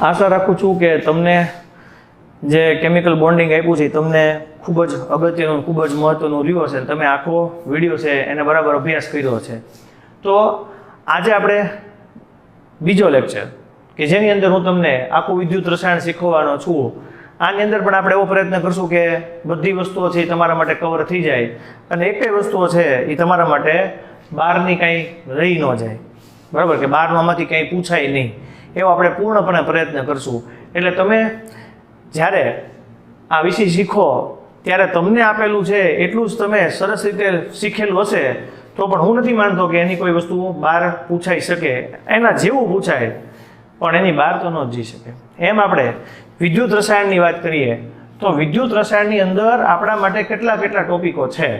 આશા રાખું છું કે તમને જે કેમિકલ બોન્ડિંગ આપ્યું છે તમને ખૂબ જ અગત્યનું ખૂબ જ મહત્ત્વનું રહ્યું હશે. તમે આખો વિડીયો છે એને બરાબર અભ્યાસ કર્યો છે. તો આજે આપણે બીજો લેક્ચર કે જેની અંદર હું તમને આખું વિદ્યુત રસાયણ શીખવવાનો છું. આની અંદર પણ આપણે એવો પ્રયત્ન કરશું કે બધી વસ્તુઓ છે એ તમારા માટે કવર થઈ જાય અને એકેય વસ્તુઓ છે એ તમારા માટે બહારની કાંઈ રહી ન જાય. બરાબર કે બહારમાંથી કંઈ પૂછાય નહીં એવો આપણે પૂર્ણપણે પ્રયત્ન કરશું. એટલે તમે જ્યારે આ વિષય શીખો ત્યારે તમને આપેલું છે એટલું જ તમે સરસ રીતે શીખેલું હશે તો પણ હું નથી માનતો કે એની કોઈ વસ્તુ બહાર પૂછાઈ શકે. એના જેવું પૂછાય પણ એની બહાર તો ન જઈ શકે. એમ આપણે વિદ્યુત રસાયણની વાત કરીએ તો વિદ્યુત રસાયણની અંદર આપણા માટે કેટલા ટોપિકો છે.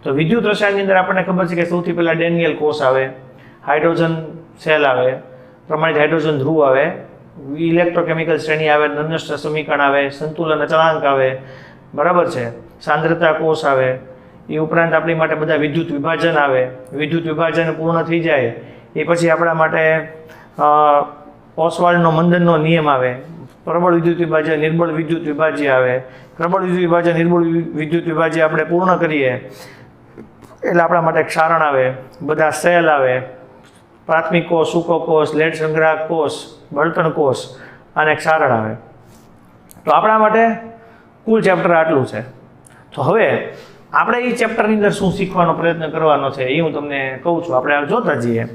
તો વિદ્યુત રસાયણની અંદર આપણને ખબર છે કે સૌથી પહેલાં ડેનિયલ કોષ આવે, હાઇડ્રોજન સેલ આવે, પ્રમાણિત હાઇડ્રોજન ધ્રુવ આવે, ઇલેક્ટ્રોકેમિકલ શ્રેણી આવે, નન્નસ્ટ સમીકરણ આવે, સંતુલન અચળાંક આવે, બરાબર છે, સાંદ્રતા કોષ આવે. એ ઉપરાંત આપણી માટે બધા વિદ્યુત વિભાજન આવે. વિદ્યુત વિભાજન પૂર્ણ થઈ જાય એ પછી આપણા માટે ઓસ્વાલ્ડનો મંદનનો નિયમ આવે. પ્રબળ વિદ્યુત વિભાજન, નિર્બળ વિદ્યુત વિભાજ્ય આવે. પ્રબળ વિદ્યુત વિભાજન, નિર્બળ વિદ્યુત વિભાજ્ય આપણે પૂર્ણ કરીએ એટલે આપણા માટે ક્ષારણ આવે, બધા સેલ આવે, પ્રાથમિક કોષ, સૂકો કોષ, લેડ સંગ્રાહક કોષ, બળતણ કોષ અને ક્ષારણ આવે. તો આપણા માટે કુલ ચેપ્ટર આટલું છે. તો હવે આપણે એ ચેપ્ટરની અંદર શું શીખવાનો પ્રયત્ન કરવાનો છે એ હું તમને કહું છું. આપણે જોતા જઈએ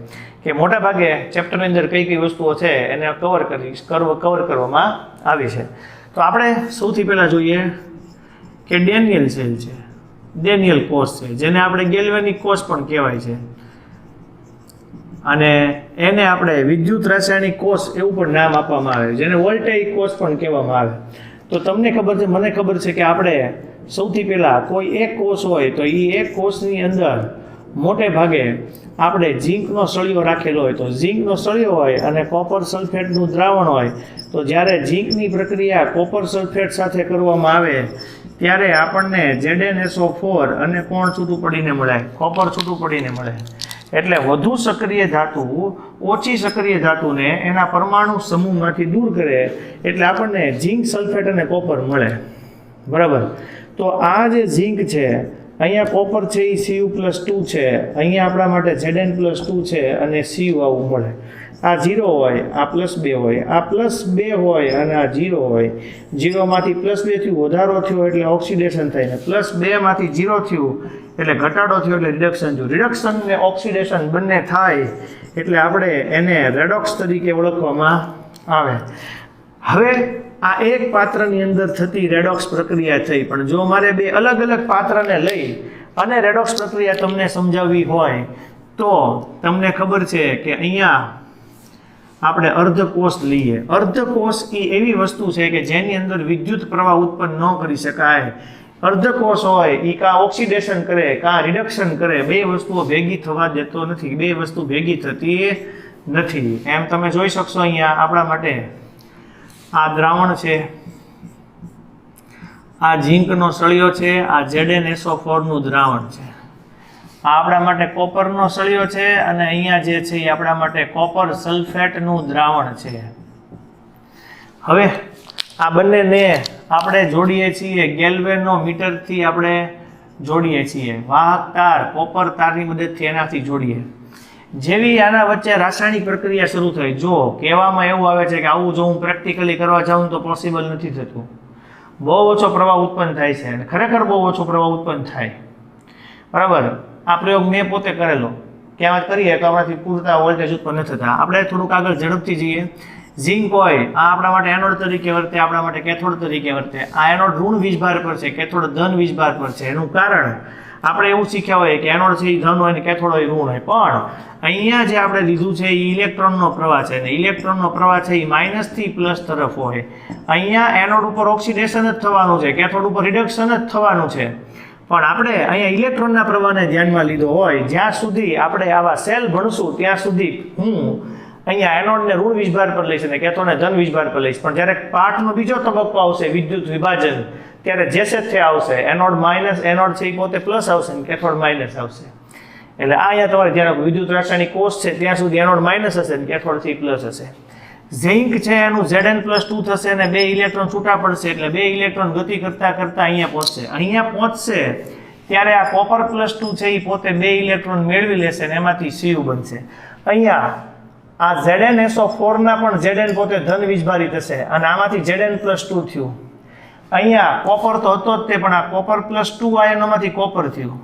કે મોટા ભાગે ચેપ્ટરની અંદર કઈ વસ્તુઓ છે એને કવર કરવામાં આવી છે. તો આપણે સૌથી પહેલાં જોઈએ કે ડેનિયલ સેલ છે, ડેનિયલ કોષ છે, જેને આપણે ગેલ્વેનિક કોષ પણ કહેવાય છે અને એને આપણે વિદ્યુત રાસાયણિક કોષ એવું પણ નામ આપવામાં આવે, જેને વોલ્ટેઇક કોષ પણ કહેવામાં આવે. તો તમને ખબર છે, મને ખબર છે કે આપણે સૌથી પહેલાં કોઈ એક કોષ હોય તો એ એક કોષની અંદર મોટે ભાગે આપણે ઝીંકનો સળિયો રાખેલો હોય. તો ઝીંકનો સળિયો હોય અને કોપર સલ્ફેટનું દ્રાવણ હોય તો જ્યારે ઝીંકની પ્રક્રિયા કોપર સલ્ફેટ સાથે કરવામાં આવે ત્યારે આપણને ZnSO4 અને કોણ છૂટું પડીને મળે, કોપર છૂટું પડીને મળે. એટલે વધુ સક્રિય ધાતુ ઓછી સક્રિય ધાતુને એના પરમાણુ સમૂહમાંથી દૂર કરે એટલે આપણને ઝીંક સલ્ફેટ અને કોપર મળે. બરાબર. તો આ જે ઝીંક છે અહીંયા કોપર છે એ Cu+2 છે, અહીંયા આપણા માટે Zn+2 છે અને Cu આવું મળે. આ 0 હોય, આ +2 હોય, આ +2 હોય અને આ 0 હોય. 0માંથી +2 થયું, વધારો થયો એટલે ઓક્સિડેશન થાય ને +2માંથી 0 થયું એટલે ઘટાડો થયો એટલે રિડક્શન થયું. રિડક્શન ને ઓક્સિડેશન બંને થાય એટલે આપણે એને રેડોક્સ તરીકે ઓળખવામાં આવે. હવે આ એક પાત્રની અંદર થતી રેડોક્સ પ્રક્રિયા થઈ, પણ જો મારે બે અલગ અલગ પાત્રને લઈ અને રેડોક્સ પ્રક્રિયા તમને સમજાવવી હોય તો તમને ખબર છે કે અહીંયા આપણે અર્ધકોષ લઈએ. અર્ધકોષ એ એવી વસ્તુ છે કે જેની અંદર વિદ્યુત પ્રવાહ ઉત્પન્ન ન કરી શકાય. અર્ધકોષ હોય એ કાં ઓક્સિડેશન કરે કાં રિડક્શન કરે, બે વસ્તુઓ ભેગી થવા દેતો નથી, બે વસ્તુ ભેગી થતી નથી. એમ તમે જોઈ શકશો અહીંયા આપણા માટે આ દ્રાવણ છે, આ ઝીંકનો સળિયો છે, આ ZnSO4 નું દ્રાવણ છે, આ આપણા માટે કોપરનો સળિયો છે અને અહીંયા જે છે એ આપણા માટે કોપર સલ્ફેટનું દ્રાવણ છે. હવે આ બંનેને આપણે જોડીએ છીએ ગેલ્વેનોમીટરથી, આપણે જોડીએ છીએ વાહક તાર, કોપર તારની મદદથી એનાથી જોડીએ. જેવી આના વચ્ચે રાસાયણિક પ્રક્રિયા શરૂ થઈ, જો કહેવામાં એવું આવે છે કે આવું જો હું પ્રેક્ટિકલી કરવા જાઉં તો પોસિબલ નથી થતું, બહુ ઓછો પ્રવાહ ઉત્પન્ન થાય છે અને ખરેખર બહુ ઓછો પ્રવાહ ઉત્પન્ન થાય. બરાબર. આ પ્રયોગ મેં પોતે કરેલો. ક્યાં કરીએ તો આપણાથી પૂરતા વોલ્ટેજ ઉત્પન્ન ન થતા. આપણે થોડુંક આગળ ઝડપથી જઈએ. ઝીંક હોય આ આપણા માટે એનોડ તરીકે વર્તે, આપણા માટે કેથોડ તરીકે વર્તે. આ એનોડ ઋણ વીજભાર પર છે, કેથોડ ધન વીજભાર પર છે. એનું કારણ આપણે એવું શીખ્યા હોય કે એનોડ છે એ ધન હોય ને કેથોડ હોય ઋણ હોય, પણ અહીંયા જે આપણે લીધું છે એ ઇલેક્ટ્રોનનો પ્રવાહ છે ને ઇલેક્ટ્રોનનો પ્રવાહ છે એ માઇનસથી પ્લસ તરફ હોય. અહીંયા એનોડ ઉપર ઓક્સિડેશન જ થવાનું છે, કેથોડ ઉપર રિડક્શન જ થવાનું છે, પણ આપણે અહીંયા ઇલેક્ટ્રોનના પ્રવાહને ધ્યાનમાં લીધો હોય. જ્યાં સુધી આપણે આવા સેલ ભણશું ત્યાં સુધી હું અહીંયા એનોડને ઋણ વીજભાર પર લઈશ અને કેથોડને ધન વીજભાર પર લઈશ. પણ જ્યારે પાઠનો બીજો તબક્કો આવશે વિદ્યુત વિભાજન ત્યારે જે છે આવશે, એનોડ માઇનસ, એનોડ છે એ પોતે પ્લસ આવશે ને કેથોડ માઇનસ આવશે. એટલે આ અહીંયા તમારે ધ્યાન રાખવું, વિદ્યુત રાસાયણિક કોષ છે ત્યાં સુધી એનોડ માઇનસ હશે ને કેથોડ થી પ્લસ હશે. ઝિંક છે એનું Zn+2 થશે અને 2 ઇલેક્ટ્રોન છૂટા પડશે એટલે 2 ઇલેક્ટ્રોન ગતિ કરતા કરતા અહીંયા પહોંચશે ત્યારે આ કોપર+2 છે એ પોતે 2 ઇલેક્ટ્રોન મેળવી લેશે અને એમાંથી Cu બનશે. અહીંયા આ ZnSO4 ના પણ Zn પોતે ધન વીજભારી થશે અને આમાંથી Zn+2 થયું. અહીંયા કોપર તો હતો જ તે પણ આ કોપર+2 આયનોમાંથી કોપર થયું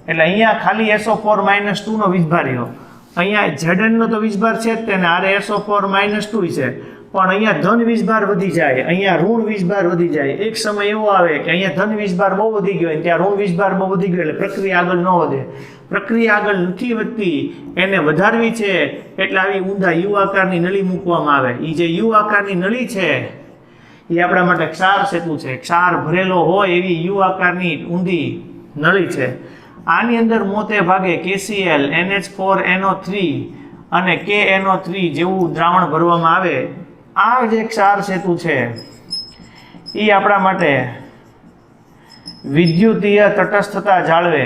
એટલે અહીંયા ખાલી SO4-2 નો વીજભાર્યો. અહીંયા Zn નો તો વીજભાર છે જ તેને આરે SO4-2 છે પણ અહીંયા ધન વીજભાર વધી જાય, અહીંયા ઋણ વીજભાર વધી જાય. એક સમય એવો આવે કે અહીંયા ધન વીજભાર બહુ વધી ગયો ત્યાં ઋણ વીજભાર બહુ વધી ગયો એટલે પ્રક્રિયા આગળ ન વધે. પ્રક્રિયા આગળ નથી વધતી એને વધારવી છે એટલે આવી ઊંધા યુ આકારની નળી મૂકવામાં આવે. એ જે યુ આકારની નળી છે એ આપણા માટે ક્ષાર સેતુ છે. ક્ષાર ભરેલો હોય એવી યુ આકારની ઊંધી નળી છે. આની અંદર મોટે ભાગે KCl, NH4NO3 અને KNO3 જેવું દ્રાવણ ભરવામાં આવે. આ જે ક્ષાર સેતુ છે એ આપણા માટે વિદ્યુતીય તટસ્થતા જાળવે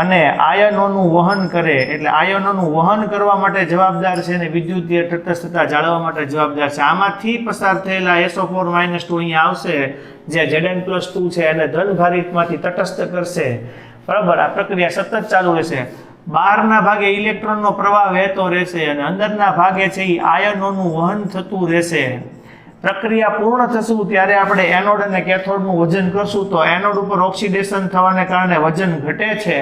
અને આયનોનું વહન કરે. એટલે આયનોનું વહન કરવા માટે જવાબદાર છે અને વિદ્યુતીય તટસ્થતા જાળવવા માટે જવાબદાર છે. આમાંથી પસાર થયેલા SO4-2 અહીંયા આવશે જે Zn+2 છે અને ધનભારિતમાંથી તટસ્થ કરશે. બરાબર, આ પ્રક્રિયા સતત ચાલુ રહેશે. બહારના ભાગે ઇલેક્ટ્રોનનો પ્રવાહ વહેતો રહેશે અને અંદરના ભાગે છે એ આયનોનું વહન થતું રહેશે. પ્રક્રિયા પૂર્ણ થશું ત્યારે આપણે એનોડ અને કેથોડનું વજન કરશું તો એનોડ ઉપર ઓક્સિડેશન થવાને કારણે વજન ઘટે છે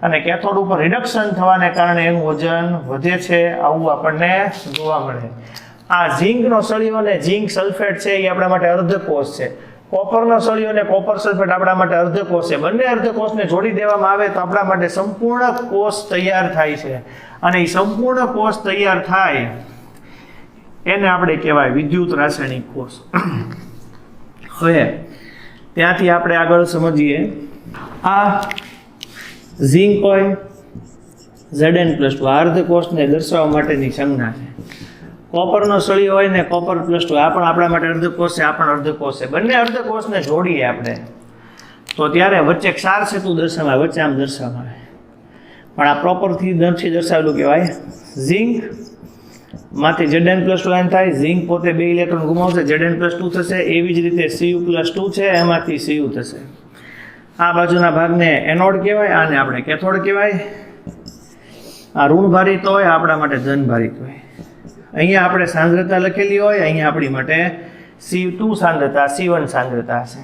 અને કેથોડ ઉપર રિડક્શન થવાને કારણે એનું વજન વધે છે. આવું આપણને જોવા મળે. આ ઝિંકનો સળિયો અને ઝિંક સલ્ફેટ છે એ આપણા માટે અર્ધકોષ છે. કોપરનો સળિયો અને કોપર સલ્ફેટ આપણા માટે અર્ધકોષ છે. બંને અર્ધકોષને જોડી દેવામાં આવે તો આપણા માટે સંપૂર્ણ કોષ તૈયાર થાય છે અને એ સંપૂર્ણ કોષ તૈયાર થાય એને આપણે કહેવાય વિદ્યુત રાસાયણિક કોષ. હવે ત્યાંથી આપણે આગળ સમજીએ. આ ઝિંક હોય Zn+2 અર્ધકોષને દર્શાવવા માટેની સંજ્ઞા છે. કોપરનો સળિયો હોય ને કોપર+2 આ પણ આપણા માટે અર્ધકોષ છે, આ પણ અર્ધકોષ છે. બંને અર્ધકોષને જોડીએ આપણે તો ત્યારે વચ્ચે ક્ષાર સેતુ દર્શાવાય, વચ્ચે આમ દર્શાવાય પણ આ પ્રોપરથી નથી દર્શાવેલું કહેવાય. ઝિંક માંથી Zn+2 આયન થાય, ઝિંક પોતે 2 ઇલેક્ટ્રોન ગુમાવશે, Zn+2 થશે. એવી જ રીતે Cu+2 છે એમાંથી Cu થશે. આ બાજુના ભાગને એનોડ કહેવાય, આને આપણે કેથોડ કહેવાય. આ ઋણ ભારિત હોય, આપણા માટે ધન ભારિત હોય. અહીંયા આપણે સાંદ્રતા લખેલી હોય, અહીંયા આપણી માટે C2 સાંદ્રતા, C1 સાંદ્રતા છે.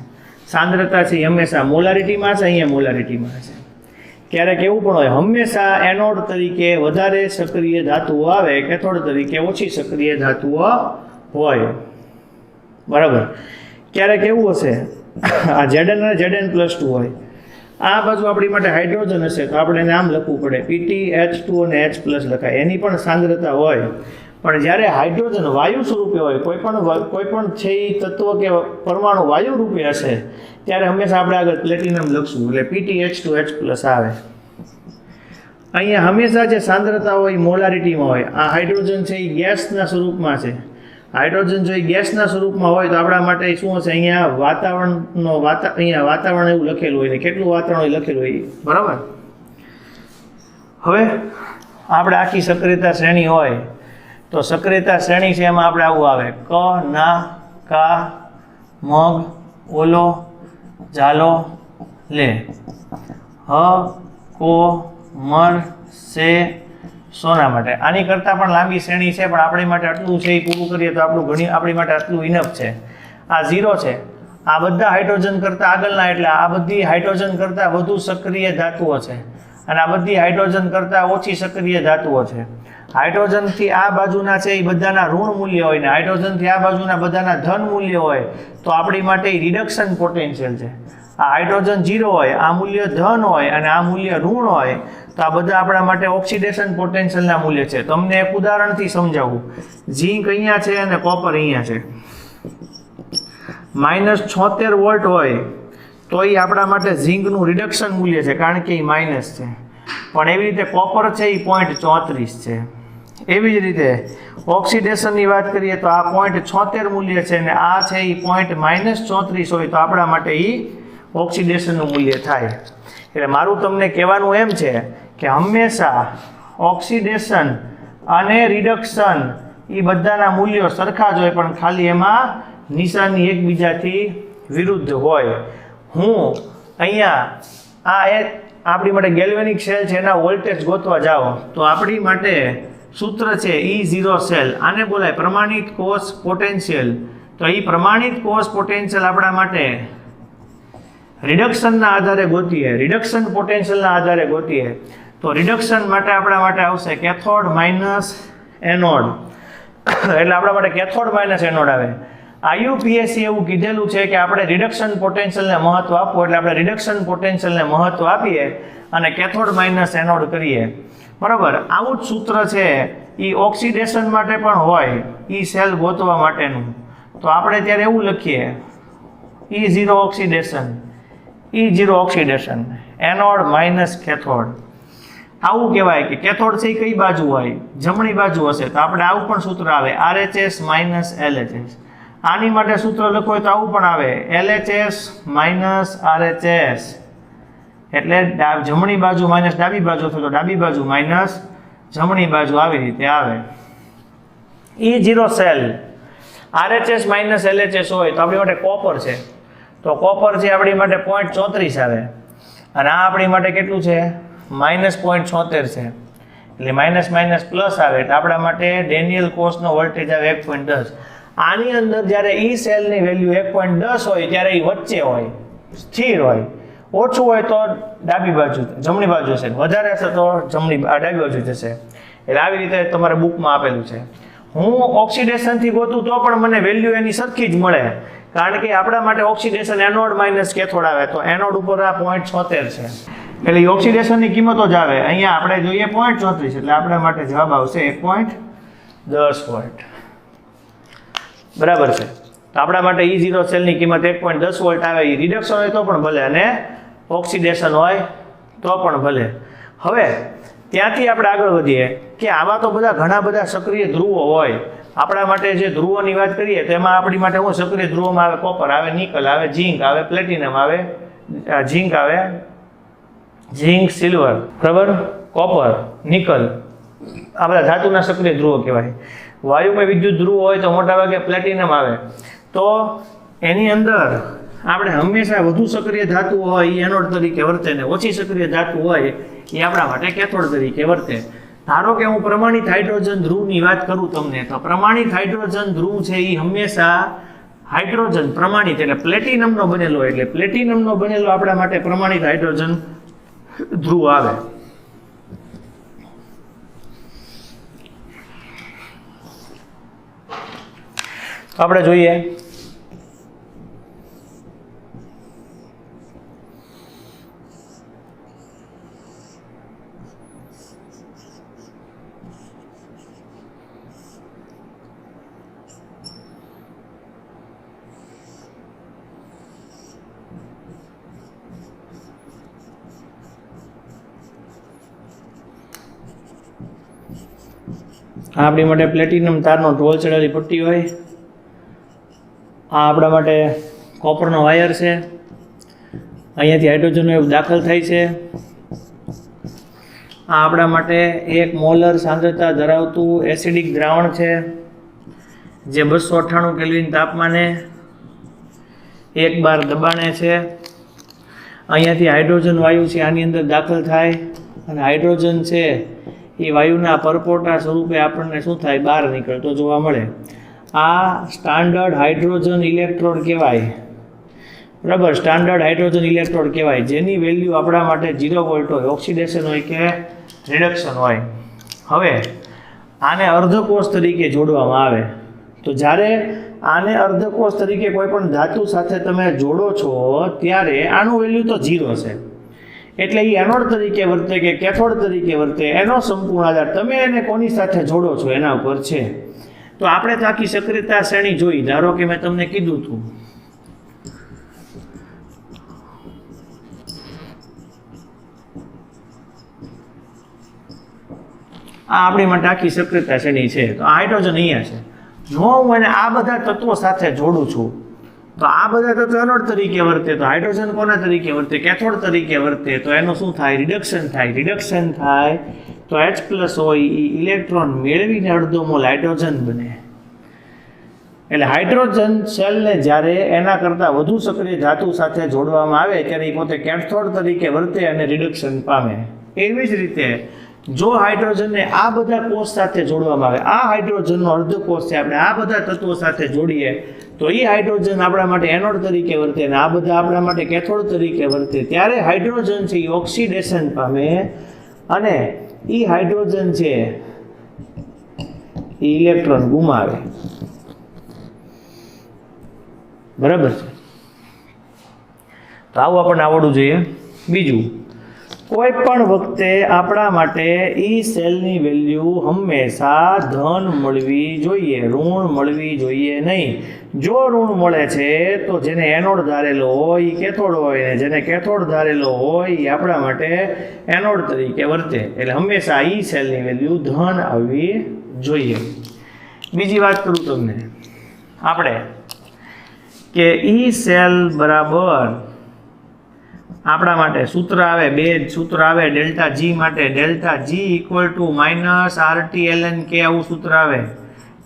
સાંદ્રતા છે હંમેશા મોલારિટીમાં છે, અહીંયા મોલારિટીમાં છે. ક્યારેક એવું પણ હોય હંમેશા એનોડ તરીકે વધારે સક્રિય ધાતુઓ આવે, કેથોડ તરીકે ઓછી સક્રિય ધાતુઓ હોય. બરાબર, ક્યારેક એવું હશે આ Zn અને Zn+2 હોય. આ બાજુ આપણી માટે હાઇડ્રોજન હશે તો આપણે નામ લખવું પડે, Pth2 અને H+ લખાય. એની પણ સાંદ્રતા હોય પણ જ્યારે હાઇડ્રોજન વાયુ સ્વરૂપે હોય, કોઈ પણ છે એ તત્વ કે પરમાણુ વાયુ રૂપે હશે ત્યારે હંમેશા આપણે આગળ પ્લેટિનમ લખશું એટલે PtH2H+ આવે. અહીંયા હંમેશા જે સાંદ્રતા હોય મોલારિટીમાં હોય. આ હાઇડ્રોજન છે એ ગેસના સ્વરૂપમાં છે. હાઇડ્રોજન જો એ ગેસના સ્વરૂપમાં હોય તો આપણા માટે શું હશે, અહીંયા વાતાવરણ એવું લખેલું હોય ને કેટલું વાતાવરણ લખેલું હોય. બરાબર, હવે આપણે આખી સક્રિયતા શ્રેણી હોય તો સક્રિયતા શ્રેણી છે એમાં આપણે આવું આવે ક, ના, કા, મગ, ઓલો, જાલો, લે, હ, કો, મર, સે, સોના માટે. આની કરતાં પણ લાંબી શ્રેણી છે પણ આપણી માટે આટલું છે એ પૂરું કરીએ તો આપણી માટે આટલું ઇનફ છે. આ 0 છે. આ બધા હાઇડ્રોજન કરતાં આગળના એટલે આ બધી હાઇડ્રોજન કરતાં વધુ સક્રિય ધાતુઓ છે અને આ બધી હાઇડ્રોજન કરતાં ઓછી સક્રિય ધાતુઓ છે. હાઇડ્રોજનથી આ બાજુના છે એ બધાના ઋણ મૂલ્ય હોય ને હાઇડ્રોજનથી આ બાજુના બધાના ધન મૂલ્ય હોય તો આપણી માટે રિડક્શન પોટેન્શિયલ છે. આ હાઇડ્રોજન 0 હોય, આ મૂલ્ય ધન હોય અને આ મૂલ્ય ઋણ હોય તો આ બધા આપણા માટે ઓક્સિડેશન પોટેન્શિયલના મૂલ્ય છે. તમને એક ઉદાહરણથી સમજાવું. ઝિંક અહીંયા છે અને કોપર અહીંયા છે. -76 વોલ્ટ હોય તો એ આપણા માટે ઝિંકનું રિડક્શન મૂલ્ય છે કારણ કે એ માઇનસ છે. પણ એવી રીતે કોપર છે એ 0.34 છે. એવી જ રીતે ઓક્સિડેશનની વાત કરીએ તો આ 0.76 મૂલ્ય છે અને આ છે એ -34 હોય તો આપણા માટે એ ઓક્સિડેશનનું મૂલ્ય થાય. એટલે મારું તમને કહેવાનું એમ છે કે હંમેશા ઓક્સિડેશન અને રિડક્શન એ બધાના મૂલ્યો સરખા જ હોય, પણ ખાલી એમાં નિશાની એકબીજાથી વિરુદ્ધ હોય. હું અહીંયા આપણી માટે ગેલ્વેનિક સેલ છે એના વોલ્ટેજ ગોતવા જાઓ તો આપણી માટે સૂત્ર છે E0 સેલ. આને બોલાય પ્રમાણિત કોષ પોટેન્શિયલ. તો એ પ્રમાણિત કોષ પોટેન્શિયલ આપણા માટે રિડક્શનના આધારે ગોતીએ, રિડક્શન પોટેન્શિયલના આધારે ગોતીએ. તો રિડક્શન માટે આપણા માટે આવશે કેથોડ માઇનસ એનોડ. એટલે આપણા માટે કેથોડ માઇનસ એનોડ આવે. IUPAC એવું કીધેલું છે કે આપણે રિડક્શન પોટેન્શિયલને મહત્વ આપવું, એટલે આપણે રિડક્શન પોટેન્શિયલને મહત્વ આપીએ અને કેથોડ માઇનસ એનોડ કરીએ. બરાબર, આવું જ સૂત્ર છે એ ઓક્સિડેશન માટે પણ હોય, એ સેલ ગોતવા માટેનું. તો આપણે ત્યારે એવું લખીએ E0 oxidation, E0 oxidation, anode minus cathode. આવું કહેવાય કે કેથોડ છે કઈ બાજુ હોય, જમણી બાજુ હશે, તો આપણે આવું પણ સૂત્ર આવે RHS માઇનસ LHS. આની માટે સૂત્ર લખો હોય તો આવું પણ આવે LHS માઇનસ RHS. એટલે જમણી બાજુ માઇનસ ડાબી બાજુ અથવા તો ડાબી બાજુ માઇનસ જમણી બાજુ આવી રીતે આવે. E0 cell RHS minus LHS હોય તો આપણી માટે કોપર છે, તો કોપર છે આપણી માટે 0.34 આવે, અને આ આપણી માટે કેટલું છે -0.76 છે. એટલે માઇનસ માઇનસ પ્લસ આવે એટલે આપણા માટે ડેનિયલ કોષનો વોલ્ટેજ આવે 1.10. આની અંદર જ્યારે ઈ સેલની વેલ્યુ 1.10 હોય ત્યારે એ વચ્ચે હોય, સ્થિર હોય. ઓછું હોય તો ડાબી બાજુ જમણી બાજુ હશે, વધારે હશે તો ડાબી બાજુ જશે. એટલે આવી રીતે તમારે બુકમાં આપેલું છે. હું ઓક્સિડેશનથી ગોતું તો પણ મને વેલ્યુ એની સરખી જ મળે, કારણ કે આપણા માટે ઓક્સિડેશન એનોડ માઇનસ કેથોડ આવે, તો એનોડ ઉપર આ 0.76 છે. એટલે ઓક્સિડેશનની કિંમતો જ આવે. અહીંયા આપણે જોઈએ 0.34, એટલે આપણા માટે જવાબ આવશે 1.10 વોલ્ટ. બરાબર છે. તો આપણા માટે E0 સેલની કિંમત 1.10 વોલ્ટ આવે. એ રિડક્શન હોય તો પણ ભલે અને ઓક્સિડેશન હોય તો પણ ભલે. હવે ત્યાંથી આપણે આગળ વધીએ કે આવા તો બધા ઘણા બધા સક્રિય ધ્રુવો હોય. આપણા માટે જે ધ્રુવોની વાત કરીએ તો એમાં આપણી માટે હું સક્રિય ધ્રુવોમાં આવે કોપર આવે, નિકલ આવે, ઝીંક આવે, પ્લેટિનમ આવે, ઝીંક આવે, ઝીંક, સિલ્વર, બરાબર, કોપર, નિકલ, આ બધા ધાતુના સક્રિય ધ્રુવો કહેવાય. વાયુમાં વિદ્યુત ધ્રુવ હોય તો મોટાભાગે પ્લેટિનમ આવે. તો એની અંદર આપણે હંમેશા વધુ સક્રિય ધાતુ હોય એ એનોડ તરીકે વર્તે ને ઓછી સક્રિય ધાતુ હોય એ આપણા માટે કેથોડ તરીકે વર્તે. ધારો કે હું પ્રમાણિત હાઇડ્રોજન ધ્રુવની વાત કરું તમને, તો પ્રમાણિત હાઇડ્રોજન ધ્રુવ છે એ હંમેશા હાઇડ્રોજન પ્રમાણિત એટલે પ્લેટિનમનો બનેલો, એટલે પ્લેટિનમનો બનેલો આપણા માટે પ્રમાણિત હાઇડ્રોજન ધ્રુવ આવે. આપણે જોઈએ આપણી માટે પ્લેટિનમ તારનો ઢોલ ચડાવેલી પટ્ટી હોય. આ આપણા માટે કોપરનો વાયર છે. અહીંયાથી હાઇડ્રોજન વેવ દાખલ થાય છે. આ આપણા માટે 1 મોલર સાંદ્રતા ધરાવતું એસિડિક દ્રાવણ છે જે 298 કેલ્વિન તાપમાને 1 બાર દબાણે છે. અહીંયાથી હાઇડ્રોજન વાયુ છે આની અંદર દાખલ થાય અને હાઇડ્રોજન છે એ વાયુના પરપોટા સ્વરૂપે આપણને શું થાય, બહાર નીકળતો જોવા મળે. આ સ્ટાન્ડર્ડ હાઇડ્રોજન ઇલેક્ટ્રોડ કહેવાય. બરાબર, સ્ટાન્ડર્ડ હાઇડ્રોજન ઇલેક્ટ્રોડ કહેવાય, જેની વેલ્યુ આપણા માટે 0 વોલ્ટ હોય, ઓક્સિડેશન હોય કે રિડક્શન હોય. હવે આને અર્ધકોષ તરીકે જોડવામાં આવે. તો જ્યારે આને અર્ધકોષ તરીકે કોઈ પણ ધાતુ સાથે તમે જોડો છો ત્યારે આનું વેલ્યુ તો 0 છે. એટલે એ એનોડ તરીકે વર્તે કે કેથોડ તરીકે વર્તે એનો સંપૂર્ણ આધાર તમે એને કોની સાથે જોડો છો એના ઉપર છે. તો આપણે તો આખી સક્રિયતા શ્રેણી જોઈ. ધારો કે મેં તમને કીધું હતું આ આપણી માટે આખી સક્રિયતા શ્રેણી છે. તો હાઇડ્રોજન અહીંયા છે. જો હું એને આ બધા તત્વો સાથે જોડું છું તો આ બધા તત્વો એનોડ તરીકે વર્તે, તો હાઇડ્રોજન કોના તરીકે વર્તે, કેથોડ તરીકે વર્તે. તો એનું શું થાય, રિડક્શન થાય. રિડક્શન થાય તો H+ હોય એ ઇલેક્ટ્રોન મેળવીને અડધો મોલ હાઇડ્રોજન બને. એટલે હાઇડ્રોજન સેલને જ્યારે એના કરતાં વધુ સક્રિય ધાતુ સાથે જોડવામાં આવે ત્યારે એ પોતે કેથોડ તરીકે વર્તે અને રિડક્શન પામે. એવી જ રીતે જો હાઇડ્રોજનને આ બધા કોષ સાથે જોડવામાં આવે, આ હાઇડ્રોજનનો અર્ધ કોષ છે, આપણે આ બધા તત્વો સાથે જોડીએ તો એ હાઇડ્રોજન આપણા માટે એનોડ તરીકે વર્તે અને આ બધા આપણા માટે કેથોડ તરીકે વર્તે. ત્યારે હાઇડ્રોજન છે એ ઓક્સિડેશન પામે અને એ હાઇડ્રોજન છે એ ઇલેક્ટ્રોન ગુમાવે. બરાબર છે? તો આવું આપણને આવડવું જોઈએ. બીજું, કોઈ પણ વખતે આપણા માટે ઈ સેલની વેલ્યુ હંમેશા ધન મળવી જોઈએ, ઋણ મળવી જોઈએ નહીં. જો ઋણ મળે છે તો જેને એનોડ ધારેલો હોય એ કેથોડ હોય, ને જેને કેથોડ ધારેલો હોય એ આપણા માટે એનોડ તરીકે વર્તે. એટલે હંમેશા ઈ સેલની વેલ્યુ ધન આવવી જોઈએ. બીજી વાત કરું તમને આપણે કે ઈ સેલ બરાબર આપણા માટે સૂત્ર આવે, બે સૂત્ર આવે ડેલ્ટા જી માટે. Delta G equal two -RT-ln-K આવું સૂત્ર આવે.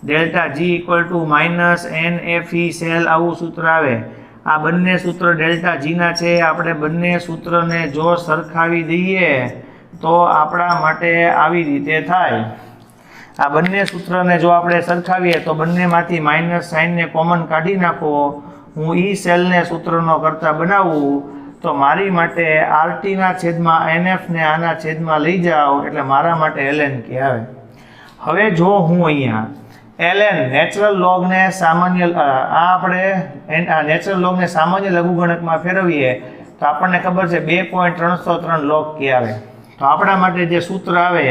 Delta G equal to -NFE cell આવું સૂત્ર આવે. આ બંને સૂત્ર ડેલ્ટા જીના છે. આપણે બંને સૂત્રને જો સરખાવી દઈએ તો આપણા માટે આવી રીતે થાય. આ બંને સૂત્રને જો આપણે સરખાવીએ તો બંનેમાંથી માઇનસ સાઇનને કોમન કાઢી નાખો. હું ઈ સેલને સૂત્રનો કરતા બનાવું તો મારી માટે RT/NF ને આના છેદમાં લઈ જાઓ એટલે મારા માટે ln-K આવે. હવે જો હું અહીંયા ln નેચરલ લોગને સામાન્ય નેચરલ લોગને સામાન્ય લઘુગણકમાં ફેરવીએ તો આપણને ખબર છે 2.303 log-K આવે. તો આપણા માટે જે સૂત્ર આવે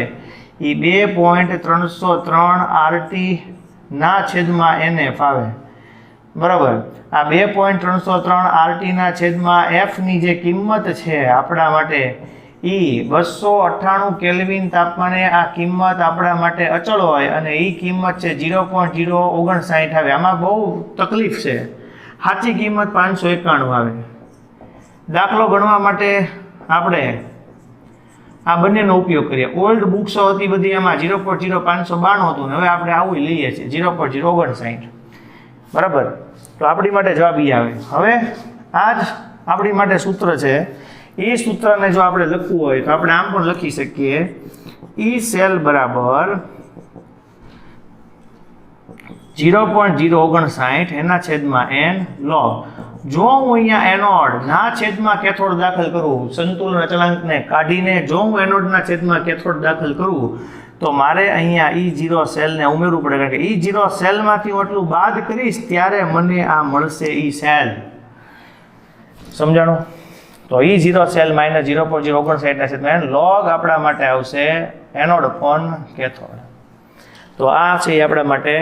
એ 2.303 RT/NF આવે. બરાબર? આ 2.303 RT/F ની જે કિંમત છે આપણા માટે એ 298 કેલ્વિન તાપમાને આ કિંમત આપણા માટે અચળ હોય અને એ કિંમત છે 0.059 આવે. આમાં બહુ તકલીફ છે. સાચી કિંમત 591 આવે. દાખલો ગણવા માટે આપણે આ બંનેનો ઉપયોગ કરીએ. ઓલ્ડ બુક્સો હતી બધી, આમાં 0.0592 હતું ને હવે આપણે આવું લઈએ છીએ 0.059. બરાબર? તો આપણી માટે જવાબ ઈ આવે. હવે આ જ આપણી માટે સૂત્ર છે. એ સૂત્રને જો આપણે લખવું હોય તો આપણે આમ પણ લખી શકીએ, ઈ સેલ બરાબર 0.059 log. જો હું અહીંયા એનોડ ના છેદમાં કેથોડ દાખલ કરું, સંતુલન અચળાંકને કાઢીને જો હું એનોડના છેદમાં કેથોડ દાખલ કરું તો મારે અહીંયા E0 સેલને ઉમેરવું પડે, કારણ કે E0 સેલમાંથી હું એટલું બાદ કરીશ ત્યારે મને આ મળશે ઈ સેલ. સમજાણું? તો E0 સેલ -0.059 log આપણા માટે આવશે એનોડ અપોન કેથોડ. તો આ છે આપણા માટે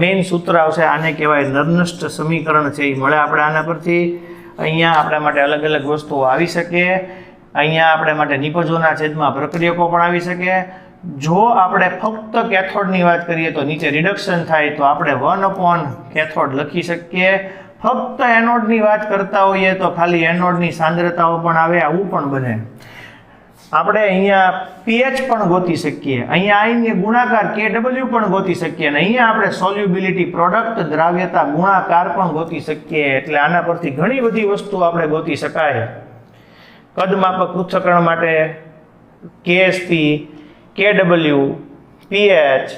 મેઇન સૂત્ર આવશે. આને કહેવાય નર્નસ્ટ સમીકરણ છે. એ મળે આપણે આના પરથી. અહીંયા આપણા માટે અલગ અલગ વસ્તુઓ આવી શકે. અહીંયા આપણા માટે નિપજોના છેદમાં પ્રક્રિયકો પણ આવી શકે. જો આપણે ફક્ત કેથોડની વાત કરીએ તો નીચે રિડક્શન થાય તો આપણે 1 કેથોડ લખી શકીએ. ફક્ત એનોડની વાત કરતા હોઈએ તો ખાલી એનોડની સાંદ્રતાઓ પણ આવે, આવું પણ બને. આપણે અહીંયા pH પણ ગોતી શકીએ, અહીંયા આયનીય ગુણાકાર KW પણ ગોતી શકીએ અને અહીંયા આપણે સોલ્યુબિલિટી પ્રોડક્ટ દ્રાવ્યતા ગુણાકાર પણ ગોતી શકીએ. એટલે આના પરથી ઘણી બધી વસ્તુઓ આપણે ગોતી શકાય. કદમાપક પૃથ્થકરણ માટે KSP, KW, pH,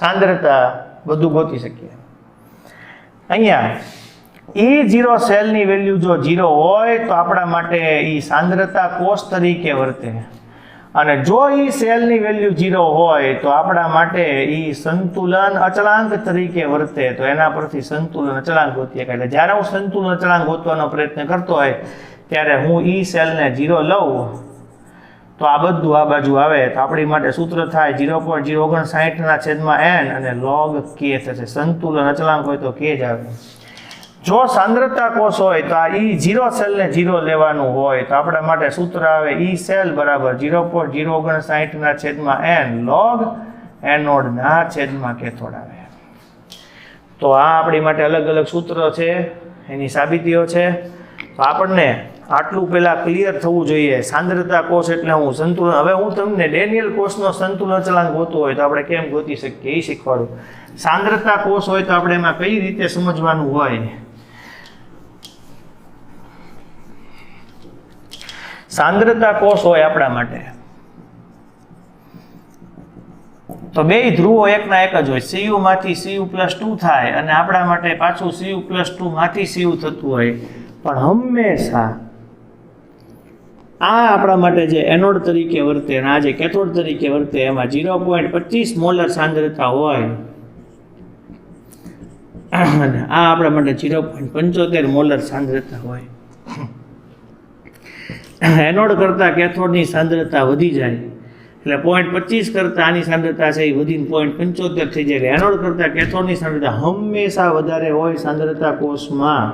સાંદ્રતા બધું ગોતી શકીએ. અહીંયા E0 સેલની વેલ્યુ જો 0 હોય તો આપણા માટે એ સાંદ્રતા કોષ તરીકે વર્તે અને જો એ સેલની વેલ્યુ 0 હોય તો આપણા માટે એ સંતુલન અચળાંક તરીકે વર્તે. તો એના પરથી સંતુલન અચળાંક ગોતીએ. એટલે જ્યારે હું સંતુલન અચળાંક ગોતવાનો પ્રયત્ન કરતો હોય ત્યારે હું E સેલને 0 લઉં તો આ બધું આ બાજુ આવે તો આપણી માટે સૂત્ર થાય 0.059/n અને log K થશે. સંતુલન અચળાંક હોય તો K જ આવે. જો સાંદ્રતા કોષ હોય તો આ E0 સેલને 0 લેવાનું હોય તો આપણા માટે સૂત્ર આવે E સેલ બરાબર 0.059/n log એનોડના છેદમાં કેથોડ આવે. તો આ આપણી માટે અલગ અલગ સૂત્રો છે, એની સાબિતીઓ છે. તો આપણને આટલું પહેલાં ક્લિયર થવું જોઈએ. સાંદ્રતા કોષ એટલે હું સંતુલન. હવે હું તમને ડેનિયલ કોષનો સંતુલન અચળાંક ગોતવો હોય તો આપણે કેમ ગોતી શકીએ એ શીખવાડું. સાંદ્રતા કોષ હોય તો આપણે એમાં કઈ રીતે સમજવાનું હોય. સાંદ્રતા કોષ હોય આપણા માટે તો બે ધ્રુવો એકના એક જ હોય. Cu માંથી Cu+2 થાય અને આપણા માટે પાછું Cu+2 માંથી Cu થતું હોય. પણ હંમેશા આ આપણા માટે જે એનોડ તરીકે વર્તે અને આ જે કેથોડ તરીકે વર્તે એમાં 0.25 મોલર સાંદ્રતા હોય અને આ આપણા માટે 0.75 મોલર સાંદ્રતા હોય. એનોડ કરતાં કેથોડની સાંદ્રતા વધી જાય એટલે 0.25 કરતાં આની સાંદ્રતા છે એ વધીને 0.75 થઈ જાય. એનોડ કરતાં કેથોડની સાંદ્રતા હંમેશા વધારે હોય સાંદ્રતા કોષમાં.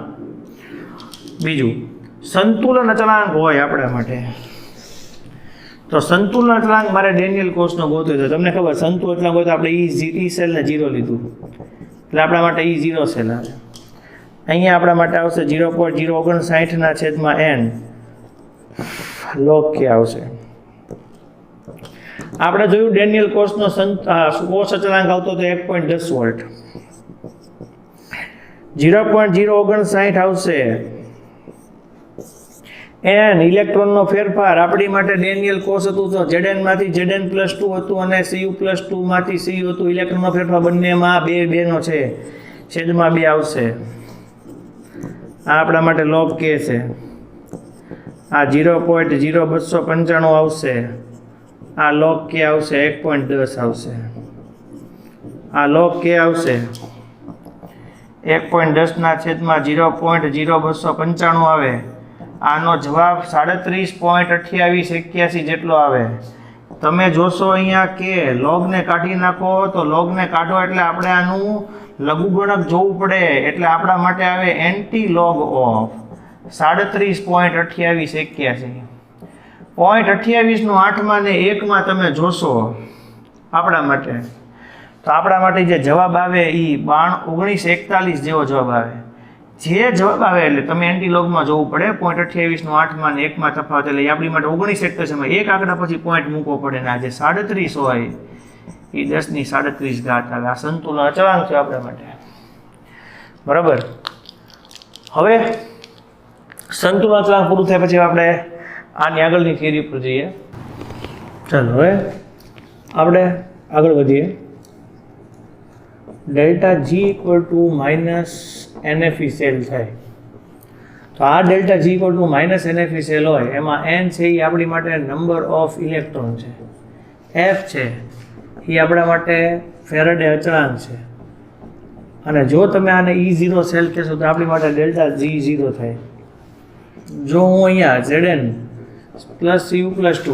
બીજું સંતુલન અચળાંક હોય આપણા માટે તો સંતુલન અચળાંક મારે ડેનિયલ કોષનો ગોત્યો છે. તમને ખબર સંતુલન અચળાંક હોય તો આપણે ઈ સેલને 0 લીધું એટલે આપણા માટે ઈ 0 સેલ આવે. અહીંયા આપણા માટે આવશે 0.059/n લોગ કે આવશે. આપણે જોયું ડેનિયલ કોષનો કોષ અચળાંક આવતો હતો 1.10 વોલ્ટ. 0.059 આવશે n ઇલેક્ટ્રોનનો ફેરફાર. આપણી માટે ડેનિયલ કોષ હતું તો Zn માંથી Zn+2 હતું અને Cu+2 માંથી Cu હતું. ઇલેક્ટ્રોનનો ફેરફાર બંનેમાં 2 નો છે છેદમાં 2 આવશે. આ આપણા માટે લોગ કે છે. આ 0.0295 આવશે. આ લોગ કે આવશે 1.10 આવશે. આ લોગ કે આવશે 1.10/0.0295 આવે. આનો જવાબ 37.2881 જેટલો આવે. તમે જોશો અહીંયા કે લોગને કાઢી નાખો તો લોગને કાઢો એટલે આપણે આનું લઘુગણક જોવું પડે એટલે આપણા માટે આવે એન્ટી લોગ ઓફ 37.2881. 0.28 નું 8માં ને 1માં તમે જોશો આપણા માટે તો આપણા માટે જે જવાબ આવે એ 1941 જેવો જવાબ આવે. જે જવાબ આવે એટલે તમે એન્ટી લોગમાં જોવું પડે. 0.28 નું 8માં ને 1માં તફાવત એટલે આપણી માટે 1941 એક આંકડા પછી પોઈન્ટ મૂકવો પડે ને આ જે 37 હોય એ 10⁻37 આવે. આ સંતુલન અચળાંક છે આપણા માટે. બરાબર. હવે સંતુલન અચળાંક પૂરું થાય પછી આપણે આની આગળની થિયરી પર જઈએ. ચાલો હવે આપણે આગળ વધીએ. ડેલ્ટા G = NFE સેલ થાય તો આ ડેલ્ટા G = NFE સેલ હોય એમાં n છે એ આપણી માટે નંબર ઓફ ઇલેક્ટ્રોન છે. F છે એ આપણા માટે ફેરાડે અચળાંક છે. અને જો તમે આને E0 સેલ કહેશો તો આપણી માટે ડેલ્ટા G0 થાય. જો હું અહીંયા Zn + Cu+2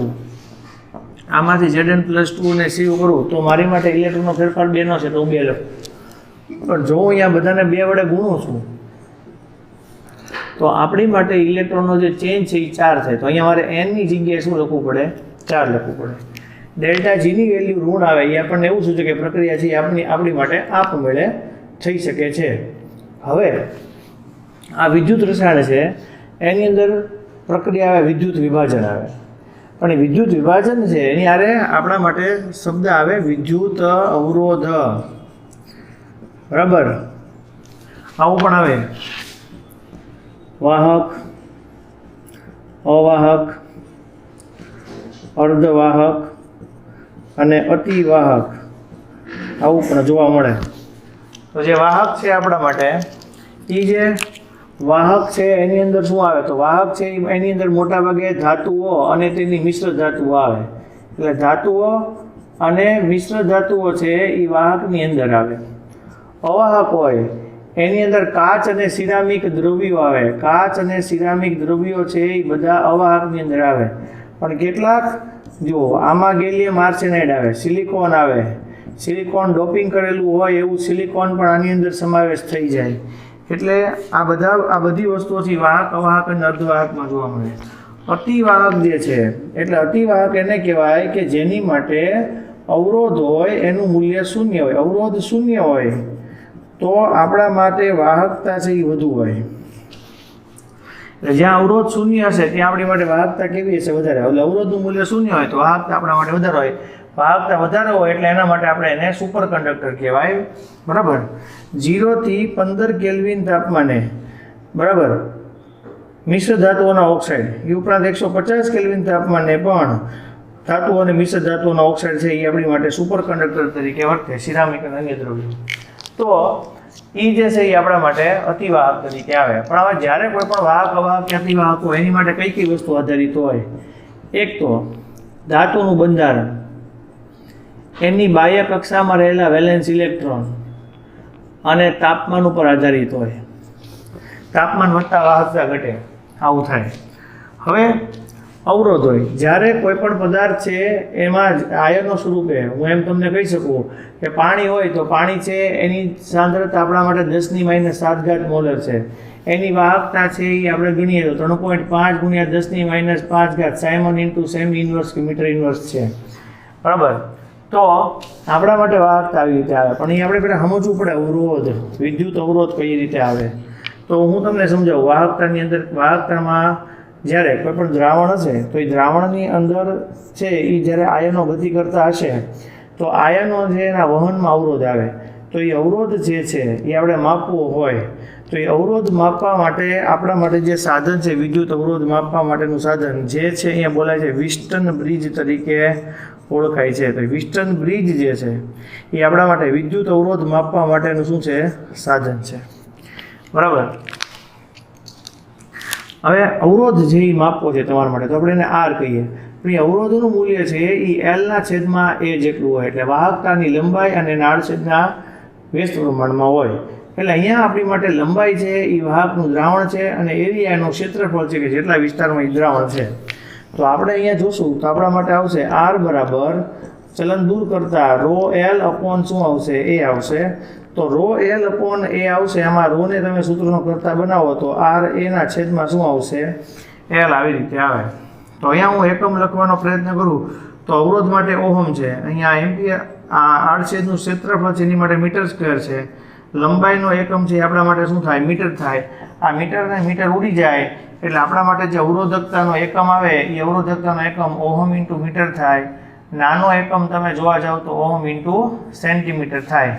આમાંથી Zn+2 ને Cu કરું તો મારી માટે ઇલેક્ટ્રોનનો ફેરફાર 2 નો છે તો હું 2 લખું. પણ જો હું અહીંયા બધાને 2 વડે ગુણું છું તો આપણી માટે ઇલેક્ટ્રોનનો જે ચેન્જ છે એ 4 થાય. તો અહીંયા મારે n ની જગ્યાએ શું લખવું પડે? 4 લખવું પડે. ડેલ્ટા G ની વેલ્યુ ઋણ આવે એ આપણને એવું સૂચવે કે પ્રક્રિયા છે આપણી માટે આપમેળે થઈ શકે છે. હવે આ વિદ્યુત રસાયણ છે એની અંદર પ્રક્રિયા આવે વિદ્યુત વિભાજન આવે. પણ એ વિદ્યુત વિભાજન છે એની આરે આપણા માટે શબ્દ આવે વિદ્યુત અવરોધ. બરાબર. આવું પણ આવે વાહક, અવાહક, અર્ધવાહક અને અતિવાહક આવું પણ જોવા મળે. તો જે વાહક છે આપણા માટે એ જે વાહક છે એની અંદર શું આવે તો વાહક છે એની અંદર મોટા ભાગે ધાતુઓ અને તેની મિશ્ર ધાતુઓ આવે. એટલે ધાતુઓ અને મિશ્ર ધાતુઓ છે એ વાહકની અંદર આવે. અવાહક હોય એની અંદર કાચ અને સિરામિક દ્રવ્યો આવે. કાચ અને સિરામિક દ્રવ્યો છે એ બધા અવાહકની અંદર આવે. પણ કેટલાક જો આમાં ગેલિયમ આર્સેનાઇડ આવે, સિલિકોન આવે. સિલિકોન ડોપિંગ કરેલું હોય એવું સિલિકોન પણ આની અંદર સમાવેશ થઈ જાય. એટલે આ બધી વસ્તુઓથી વાહક, અવાહક અને અર્ધવાહકમાં જોવા મળે. અતિવાહક જે છે એટલે અતિવાહક એને કહેવાય કે જેની માટે અવરોધ હોય એનું મૂલ્ય 0 હોય. અવરોધ 0 હોય તો આપણા માટે વાહકતા છે એ વધુ હોય. એટલે જ્યાં અવરોધ શૂન્ય હશે ત્યાં આપણી માટે વાહકતા કેવી હશે? વધારે. એટલે અવરોધનું મૂલ્ય શૂન્ય હોય તો વાહકતા આપણા માટે વધારે હોય. વાહકતા વધારે હોય એટલે એના માટે આપણે એને સુપર કંડક્ટર કહેવાય. બરાબર. 0 થી 15 કેલ્વિન તાપમાને બરાબર મિશ્ર ધાતુઓના ઓક્સાઇડ એ ઉપરાંત 150 કેલ્વિન તાપમાને પણ ધાતુઓ અને મિશ્ર ધાતુઓના ઓક્સાઇડ છે એ આપણી માટે સુપર કંડક્ટર તરીકે વર્તે, સિરામિક અને અન્ય દ્રવ્યો. તો એ જે છે એ આપણા માટે અતિવાહક તરીકે આવે. પણ હવે જ્યારે કોઈ પણ વાહક, અવાહક કે અતિવાહક હોય એની માટે કઈ કઈ વસ્તુ આધારિત હોય? એક તો ધાતુનું બંધારણ, એની બાહ્ય કક્ષામાં રહેલા વેલેન્સ ઇલેક્ટ્રોન અને તાપમાન ઉપર આધારિત હોય. તાપમાન વધતા વાહકતા ઘટે, આવું થાય. હવે અવરોધ હોય, જ્યારે કોઈ પણ પદાર્થ છે એમાં આયનો સ્વરૂપે, હું એમ તમને કહી શકું કે પાણી હોય તો પાણી છે એની સાંદ્રતા આપણા માટે 10⁻⁷ મોલર છે. એની વાહકતા છે એ આપણે ગણીએ તો 3.5 × 10⁻⁵ સાયમન ઇન્ટુ સેમી ઇન્વર્સ કે મીટર ઇન્વર્સ છે. બરાબર. તો આપણા માટે વાહકતા આવી રીતે આવે. પણ એ આપણે પહેલાં સમજવું પડે અવરોધ, વિદ્યુત અવરોધ કઈ રીતે આવે. તો હું તમને સમજાવું. વાહકતાની અંદર, વાહકતામાં જ્યારે કોઈ પણ દ્રાવણ હશે તો એ દ્રાવણની અંદર છે એ જ્યારે આયનો ગતિ કરતા હશે તો આયનો જે એના વહનમાં અવરોધ આવે. તો એ અવરોધ જે છે એ આપણે માપવો હોય તો એ અવરોધ માપવા માટે આપણા માટે જે સાધન છે, વિદ્યુત અવરોધ માપવા માટેનું સાધન જે છે અહીંયા બોલાય છે વિસ્ટન બ્રિજ તરીકે ઓળખાય છે. તો વિસ્ટન બ્રિજ જે છે એ આપણા માટે વિદ્યુત અવરોધ માપવા માટેનું શું છે? સાધન છે. બરાબર. હવે અવરોધ જે માપવો છે તમારા માટે તો આપણે એને આર કહીએ. પણ એ અવરોધનું મૂલ્ય છે એ L/A જેટલું હોય. એટલે વાહકતાની લંબાઈ અને આડછેદના વ્યસ્ત પ્રમાણમાં હોય. એટલે અહીંયા આપણી માટે લંબાઈ છે એ વાહકનું દ્રાવણ છે અને એરિયાનું ક્ષેત્રફળ છે કે જેટલા વિસ્તારમાં એ દ્રાવણ છે. તો આપણે અહીંયા જોશું તો આપણા માટે આવશે R બરાબર ચલન દૂર કરતા ρL/ શું આવશે? A આવશે. તો ρL/A આવશે. આમાં ρને તમે સૂત્રનો કરતા બનાવો તો RA/છેદમાં શું આવશે? L. આવી રીતે આવે. તો અહીંયા હું એકમ લખવાનો પ્રયત્ન કરું તો અવરોધ માટે ઓહમ છે, અહીંયા એમ્પિયર, આ આડછેદનું ક્ષેત્રફળ છે એની માટે મીટર સ્ક્વેર છે. લંબાઈનો એકમ છે એ આપણા માટે શું થાય? મીટર થાય. આ મીટર ને મીટર ઉડી જાય એટલે આપણા માટે જે અવરોધકતાનો એકમ આવે એ અવરોધકતાનો એકમ ઓહમ ઇન્ટુ મીટર થાય. નાનો એકમ તમે જોવા જાઓ તો ઓહમ ઇન્ટુ સેન્ટીમીટર થાય.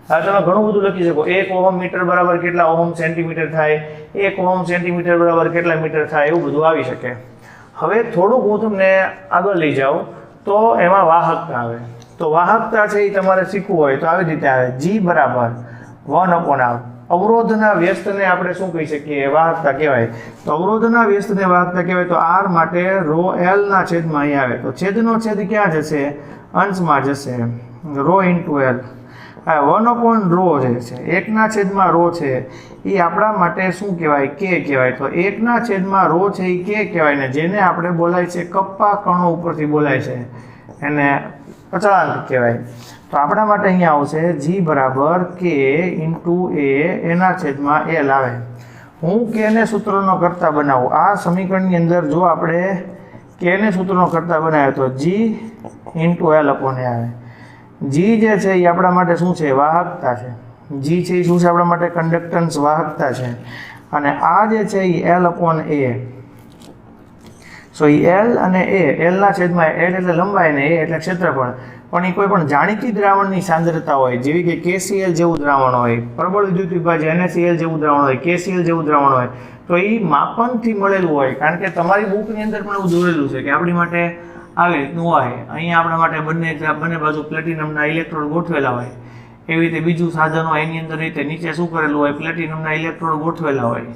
હવે તમે ઘણું બધું લખી શકો. 1 ઓહમ મીટર બરાબર કેટલા ઓહમ સેન્ટીમીટર થાય, 1 ઓહમ સેન્ટીમીટર બરાબર કેટલા મીટર થાય, એવું બધું આવી શકે. હવે થોડુંક હું તમને આગળ લઈ જાઉં તો એમાં વાહકતા આવે. તો વાહકતા છે એ તમારે શીખવું હોય તો આવી રીતે આવે. G બરાબર 1/R. અવરોધના વ્યસ્તને આપણે શું કહી શકીએ? વાહકતા કહેવાય. તો અવરોધના વ્યસ્તને વાહકતા કહેવાય તો R માટે ρL/છેદમાં અહીં આવે. તો છેદનો છેદ ક્યાં જશે? અંશમાં જશે. ρ ઇન્ટુ L. 1/ρ જે છે 1/ρ છે એ આપણા માટે શું કહેવાય? K કહેવાય. તો 1/ρ છે એ K કહેવાય ને જેને આપણે બોલાય છે કપ્પા કણો ઉપરથી બોલાય છે એને અચળાંક કહેવાય. તો આપણા માટે અહીંયા આવશે G બરાબર K ઇન્ટુ A/L આવે. હું K ને સૂત્રનો કરતા બનાવું. આ સમીકરણની અંદર જો આપણે K ને સૂત્રનો કરતા બનાવ્યો તો G ઇન્ટુ L/A આવે. G જે છે એ આપણા માટે શું છે? વાહકતા છે. G છે એ શું છે? આપણા માટે કંડક્ટન્સ, વાહકતા છે. અને આ જે છે એ L/A. સો એ L અને A, L/છેદમાં L એટલે લંબાઈ ને A એટલે ક્ષેત્રફળ. પણ એ કોઈ પણ જાણીતી દ્રાવણની સાંદ્રતા હોય જેવી કે KCl જેવું દ્રાવણ હોય, પ્રબળ વિદ્યુત વિભાજ્ય NaCl જેવું દ્રાવણ હોય, KCl જેવું દ્રાવણ હોય તો એ માપનથી મળેલું હોય. કારણ કે તમારી બુકની અંદર પણ એવું દોરેલું છે કે આપણી માટે આવી રીતનું હોય. અહીંયા આપણા માટે બંને બાજુ પ્લેટિનમના ઇલેક્ટ્રોડ ગોઠવેલા હોય. એવી રીતે બીજું સાધન હોય એની અંદર રીતે નીચે શું કરેલું હોય? પ્લેટિનમના ઇલેક્ટ્રોડ ગોઠવેલા હોય,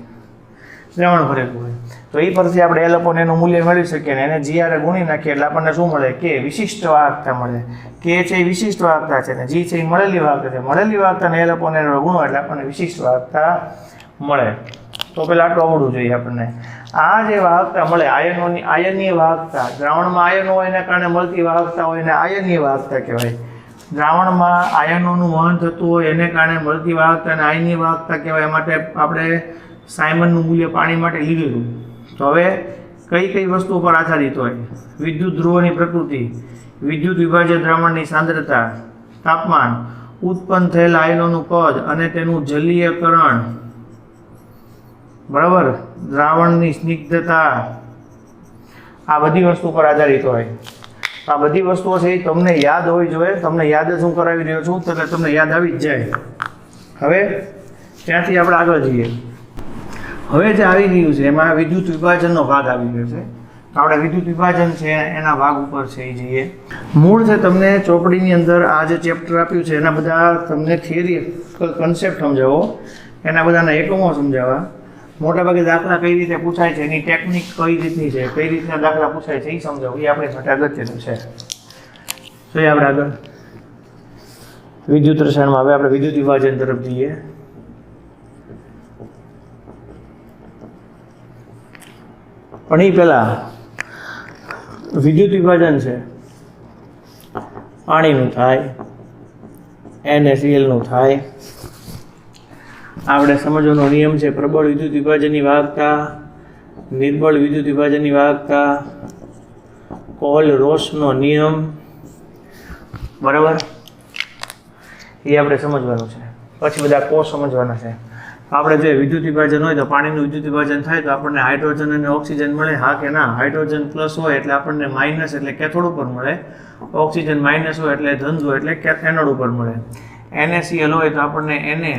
દ્રાવણ ભરેલું હોય. તો એ પરથી આપણે L/A નું મૂલ્ય મેળવી શકીએ ને એને G ગુણી નાખીએ એટલે આપણને શું મળે? K. વિશિષ્ટ વાહકતા મળે. K છે એ વિશિષ્ટ વાહકતા છે ને G છે એ મળેલી વાહકતા છે. મળેલી વાહકતાને L/A ગુણો એટલે આપણને વિશિષ્ટ વાહકતા મળે. તો પેલા આટલું આવડવું જોઈએ આપણને. આ જે વાહકતા મળે આયનીય વાહકતા, દ્રાવણમાં આયનો હોય એના કારણે મળતી વાહકતા હોય એને આયનીય વાહકતા કહેવાય. દ્રાવણમાં આયનોનું વહન થતું હોય એને કારણે મળતી વાહકતા અને આયનીય વાહકતા કહેવાય. માટે આપણે સાયમનનું મૂલ્ય પાણી માટે લીધેલું. તો હવે કઈ વસ્તુ પર આધારિત હોય? વિદ્યુત ધ્રુવોની પ્રકૃતિ, વિદ્યુત વિભાજ્ય દ્રાવણની સાંદ્રતા, તાપમાન, ઉત્પન્ન થયેલા આયનોનું કદ અને તેનું જલીયકરણ બરાબર, દ્રાવણની સ્નિગ્ધતા, આ બધી વસ્તુ પર આધારિત હોય. આ બધી વસ્તુઓ છે એ તમને યાદ હોવી જોઈએ. તમને યાદ જ હું કરાવી રહ્યો છું તો તમને યાદ આવી જ જાય. હવે ત્યાંથી આપણે આગળ જઈએ. હવે જે આવી રહ્યું છે એમાં વિદ્યુત વિભાજનનો ભાગ આવી ગયો છે. આપણે વિદ્યુત વિભાજન છે એના ભાગ ઉપર છે એ જઈએ. મૂળ છે તમને ચોપડીની અંદર આ જે ચેપ્ટર આપ્યું છે એના બધા તમને થિયરી કન્સેપ્ટ સમજાવો, એના બધાના એકમો સમજાવવા, મોટાભાગે દાખલા કઈ રીતે પૂછાય છે, એની ટેકનિક કઈ રીતની છે, કઈ રીતના દાખલા પૂછાય છે એ સમજાવવું, એ આપણે માટે અગત્યનું છે. જોઈએ આપણે આગળ વિદ્યુત રસાયણમાં. હવે આપણે વિદ્યુત વિભાજન તરફ જઈએ. પણ એ પહેલાં વિદ્યુત વિભાજન છે પાણીનું થાય, NaCl નું થાય. આપણે સમજવાનો નિયમ છે પ્રબળ વિદ્યુત વિભાજનની વાહકતા, નિર્બળ વિદ્યુત વિભાજનની વાહકતા, કોલ-રોસનો નિયમ, બરાબર, એ આપણે સમજવાનું છે. પછી બધા કોષ સમજવાના છે. આપણે જે વિદ્યુત વિભાજન હોય તો પાણીનું વિદ્યુત વિભાજન થાય તો આપણને હાઇડ્રોજન અને ઓક્સિજન મળે, હા કે ના? હાઇડ્રોજન પ્લસ હોય એટલે આપણને માઇનસ એટલે કેથોડ ઉપર મળે, ઓક્સિજન માઇનસ હોય એટલે ધન હોય એટલે એનોડ ઉપર મળે. NaCl હોય તો આપણને Na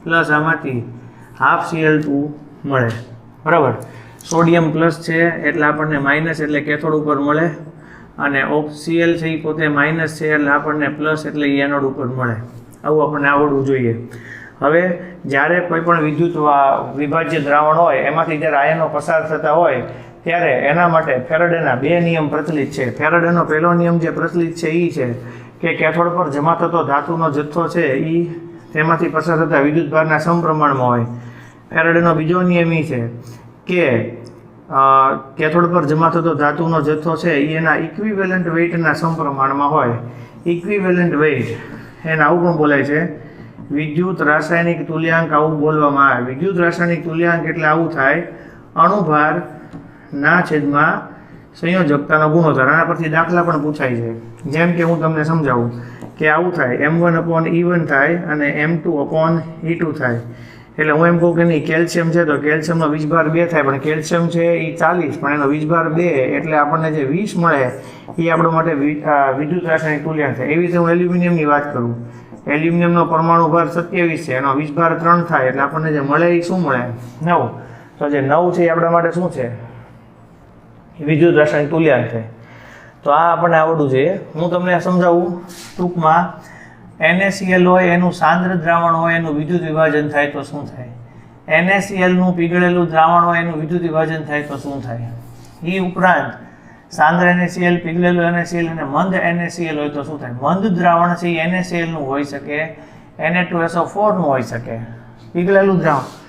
પ્લસ આમાંથી હાફ Cl2 મળે, બરાબર. સોડિયમ પ્લસ છે એટલે આપણને માઇનસ એટલે કેથોડ ઉપર મળે, અને Cl છે એ પોતે માઇનસ છે એટલે આપણને પ્લસ એટલે એનોડ ઉપર મળે. આવું આપણને આવડવું જોઈએ. હવે જ્યારે કોઈ પણ વિદ્યુત વિભાજ્ય દ્રાવણ હોય એમાંથી જ્યારે આયનો પસાર થતા હોય ત્યારે એના માટે ફેરાડેના બે નિયમ પ્રચલિત છે. ફેરાડેનો પહેલો નિયમ જે પ્રચલિત છે એ છે કે કેથોડ પર જમા થતો ધાતુનો જથ્થો છે એ તેમાંથી પસાર થતા વિદ્યુત ભારના સમપ્રમાણમાં હોય. ફેરાડેનો બીજો નિયમ એ છે કે કેથોડ પર જમા થતો ધાતુનો જથ્થો છે એ એના ઇક્વિવેલન્ટ વેઇટના સમપ્રમાણમાં હોય. ઇક્વિવેલન્ટ વેઇટ એને આવું પણ બોલાય છે વિદ્યુત રાસાયણિક તુલ્યાંક. આવું બોલવામાં આવે. વિદ્યુત રાસાયણિક તુલ્યાંક એટલે આવું થાય અણુભાર ના છેદમાં સંયોજકતાનો ગુણોત્તર. આના પરથી દાખલા પણ પૂછાય છે. જેમ કે હું તમને સમજાવું કે આવું થાય M1/E1 થાય અને M2/E2 થાય. એટલે હું એમ કહું કે નહીં કેલ્શિયમ છે તો કેલ્શિયમનો વીજભાર 2 થાય, પણ કેલ્શિયમ છે એ 40 પણ એનો વીજભાર 2 એટલે આપણને જે 20 મળે એ આપણા માટે વિદ્યુત રાસાયણિક તુલ્યાંક થાય. એવી રીતે હું એલ્યુમિનિયમની વાત કરું. એલ્યુમિનિયમનો પરમાણુ ભાર 27 છે, એનો વીજભાર 3 થાય એટલે આપણને જે મળે એ શું મળે? 9. તો જે 9 છે એ આપણા માટે શું છે? વિદ્યુત રાસાયણિક તુલ્યાંક છે. તો આ આપણને આવડવું જોઈએ. હું તમને સમજાવું ટૂંકમાં. NaCl હોય એનું સાંદ્ર દ્રાવણ હોય એનું વિદ્યુત વિભાજન થાય તો શું થાય? NaCl નું પીગળેલું દ્રાવણ હોય એનું વિદ્યુત વિભાજન થાય તો શું થાય? એ ઉપરાંત સાંદ્ર NaCl, પીગળેલું NaCl અને મંદ NaCl હોય તો શું થાય? મંદ દ્રાવણ છે એ NaCl નું હોઈ શકે, Na2SO4 નું હોઈ શકે. પીગળેલું દ્રાવણ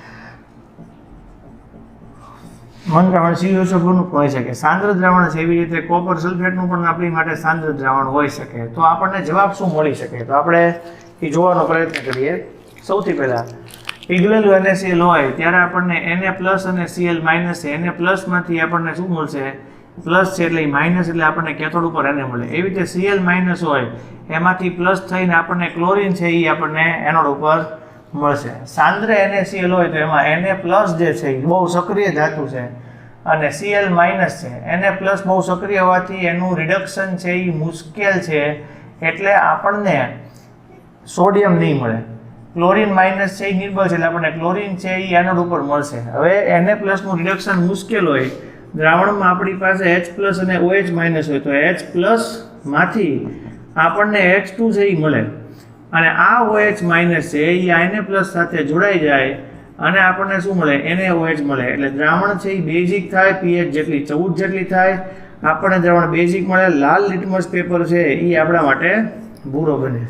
મંદ દ્રાવણ CuSO4 નું હોઈ શકે. સાંદ્ર દ્રાવણ છે એવી રીતે કોપર સલ્ફેટનું પણ આપણી માટે સાંદ્ર દ્રાવણ હોઈ શકે. તો આપણને જવાબ શું મળી શકે? તો આપણે એ જોવાનો પ્રયત્ન કરીએ. સૌથી પહેલા પીગળેલું NaCl હોય ત્યારે આપણને Na પ્લસ અને Cl માઇનસ છે. Na પ્લસમાંથી આપણને શું મળશે? પ્લસ છે એટલે માઇનસ એટલે આપણને કેથોડ ઉપર Na મળે. એવી રીતે Cl માઇનસ હોય એમાંથી પ્લસ થઈને આપણને ક્લોરીન છે એ આપણને એનોડ ઉપર મળશે. સાંદ્ર NaCl હોય તો એમાં Na પ્લસ જે છે એ બહુ સક્રિય ધાતુ છે અને Cl માઇનસ છે. Na પ્લસ બહુ સક્રિય હોવાથી એનું રિડક્શન છે એ મુશ્કેલ છે એટલે આપણને સોડિયમ નહીં મળે. ક્લોરીન માઇનસ છે એ નિર્બળ છે એટલે આપણને ક્લોરીન છે એ એનોડ ઉપર મળશે. હવે Na પ્લસનું રિડક્શન મુશ્કેલ હોય, દ્રાવણમાં આપણી પાસે H પ્લસ અને OH માઇનસ હોય તો H પ્લસમાંથી આપણને H2 છે એ મળે અને આ OH માઇનસ છે એ Na પ્લસ સાથે જોડાઈ જાય અને આપણને શું મળે? NaOH મળે. એટલે દ્રાવણ છે એ બેઝિક થાય, pH જેટલી 14 જેટલી થાય, આપણને દ્રાવણ બેઝિક મળે. લાલ લિટમસ પેપર છે એ આપણા માટે ભૂરો બને.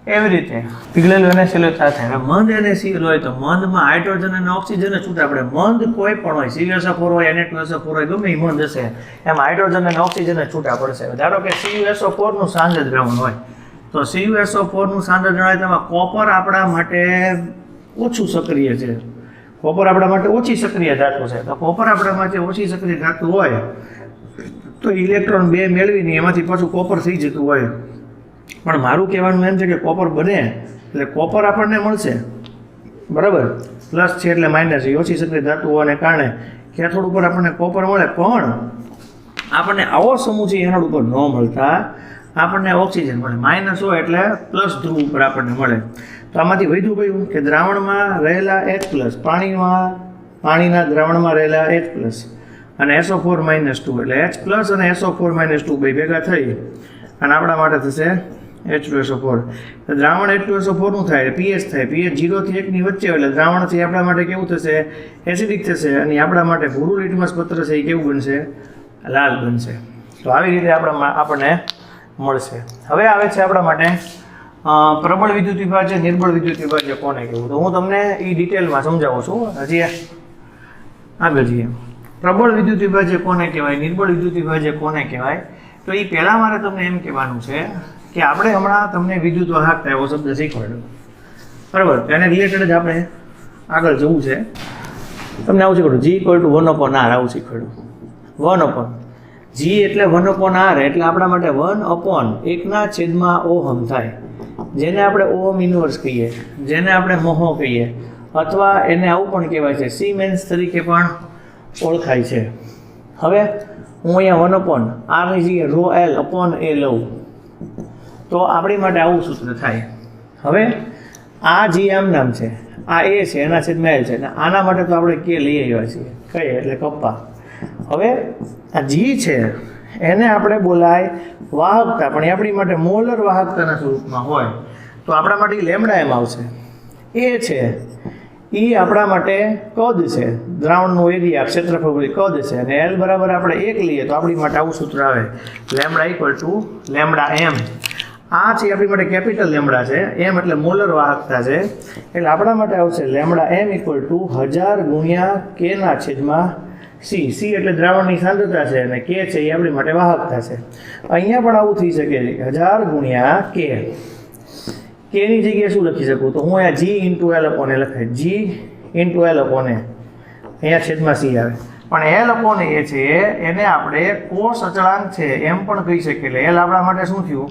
એવી રીતે પીગળેલું NaCl થાય. મંદ NaCl હોય તો મંદમાં હાઇડ્રોજન અને ઓક્સિજન જ છૂટા પડે. મંદ કોઈ પણ હોય, CuSO4 હોય, Na2SO4 હોય, ગમે એ મંદ હશે એમાં હાઇડ્રોજન અને ઓક્સિજન જ છૂટા પડશે. ધારો કે CuSO4 નું સાંદ્ર દ્રાવણ હોય તો CuSO4 નું સાંદ્ર દ્રાવણ તેમાં કોપર આપણા માટે ઓછું સક્રિય છે. કોપર આપણા માટે ઓછી સક્રિય ધાતુ છે. તો કોપર આપણા માટે ઓછી સક્રિય ધાતુ હોય તો ઇલેક્ટ્રોન 2 મેળવીને એમાંથી પાછું કોપર થઈ જતું હોય. પણ મારું કહેવાનું એમ છે કે કોપર બને એટલે કોપર આપણને મળશે બરાબર, પ્લસ છે એટલે માઇનસ છે. ઓછી સક્રિય ધાતુઓને કારણે કેથોડ ઉપર આપણને કોપર મળે, પણ આપણને આવો સમૂહ છે એનોડ ઉપર ન મળતા આપણને ઓક્સિજન મળે. માઇનસ હોય એટલે પ્લસ ધ્રુવ ઉપર આપણને મળે. તો આમાંથી વધ્યું કયું કે દ્રાવણમાં રહેલા H+, પાણીના દ્રાવણમાં રહેલા H+ અને SO4 - 2 એટલે H+ અને SO4 - 2 બે ભેગા થઈ અને આપણા માટે થશે H2SO4. દ્રાવણ H2SO4 નું થાય pH થાય. pH 0 થી 1 ની વચ્ચે એટલે દ્રાવણ છે આપણા માટે કેવું થશે? એસિડિક થશે. અને આપણા માટે ભૂરું લિટમસ પત્ર છે એ કેવું બનશે? લાલ બનશે. તો આવી રીતે આપણને મળશે. હવે આવે છે આપણા માટે પ્રબળ વિદ્યુત વિભાજ્ય, નિર્બળ વિદ્યુત વિભાજ્ય કોને કહેવું. તો હું તમને એ ડિટેલમાં સમજાવું છું. હજી આગળ જઈએ. પ્રબળ વિદ્યુત વિભાજ્ય કોને કહેવાય, નિર્બળ વિદ્યુત વિભાજ્ય કોને કહેવાય? તો એ પહેલાં મારે તમને એમ કહેવાનું છે કે આપણે હમણાં તમને વિદ્યુત વાહકતા એવો શબ્દ શીખવાડ્યો, બરાબર? એને રિલેટેડ જ આપણે આગળ જવું છે. તમને આવું શીખવાડું, G=1/r આવું શીખવાડ્યું. 1/G એટલે 1/r એટલે આપણા માટે 1/1/Ω થાય, જેને આપણે ઓહમ ઇન્વર્સ કહીએ, જેને આપણે મોહો કહીએ, અથવા એને આવું પણ કહેવાય છે સિમેન્સ તરીકે પણ ઓળખાય છે. હવે હું અહીંયા 1/r ની જગ્યાએ ρl/a લઉં તો આપણી માટે આવું સૂત્ર થાય. હવે આ G આમ નામ છે, આ A છે, એના છેદમાં L છે, અને આના માટે તો આપણે K લઈ આવ્યા છીએ, કહીએ એટલે કપ્પા. હવે આ G છે એને આપણે બોલાય વાહકતા, પણ એ આપણી માટે મોલર વાહકતાના સ્વરૂપમાં હોય તો આપણા માટે લેમડા એમ આવશે. A છે એ આપણા માટે કદ છે, દ્રાવણનું એરિયા, ક્ષેત્રફળ કદ છે, અને L બરાબર આપણે 1 લઈએ તો આપણી માટે આવું સૂત્ર આવે, λ=λm. આ છે આપણી માટે કેપિટલ લેમડા છે, m એટલે મોલર વાહકતા છે, એટલે આપણા માટે આવશે λm = 1000 × K/C. C એટલે દ્રાવણની સાંદ્રતા છે અને K છે એ આપણી માટે વાહકતા છે. અહીંયા પણ આવું થઈ શકે, 1000 × K. K ની જગ્યાએ શું લખી શકું? તો હું અહીંયા G × L/A લખાય, G × L/A, અહીંયા છેદમાં C આવે. પણ L/A છે એને આપણે કોષ અચળાંક છે એમ પણ કહી શકીએ. એટલે L આપણા માટે શું થયું?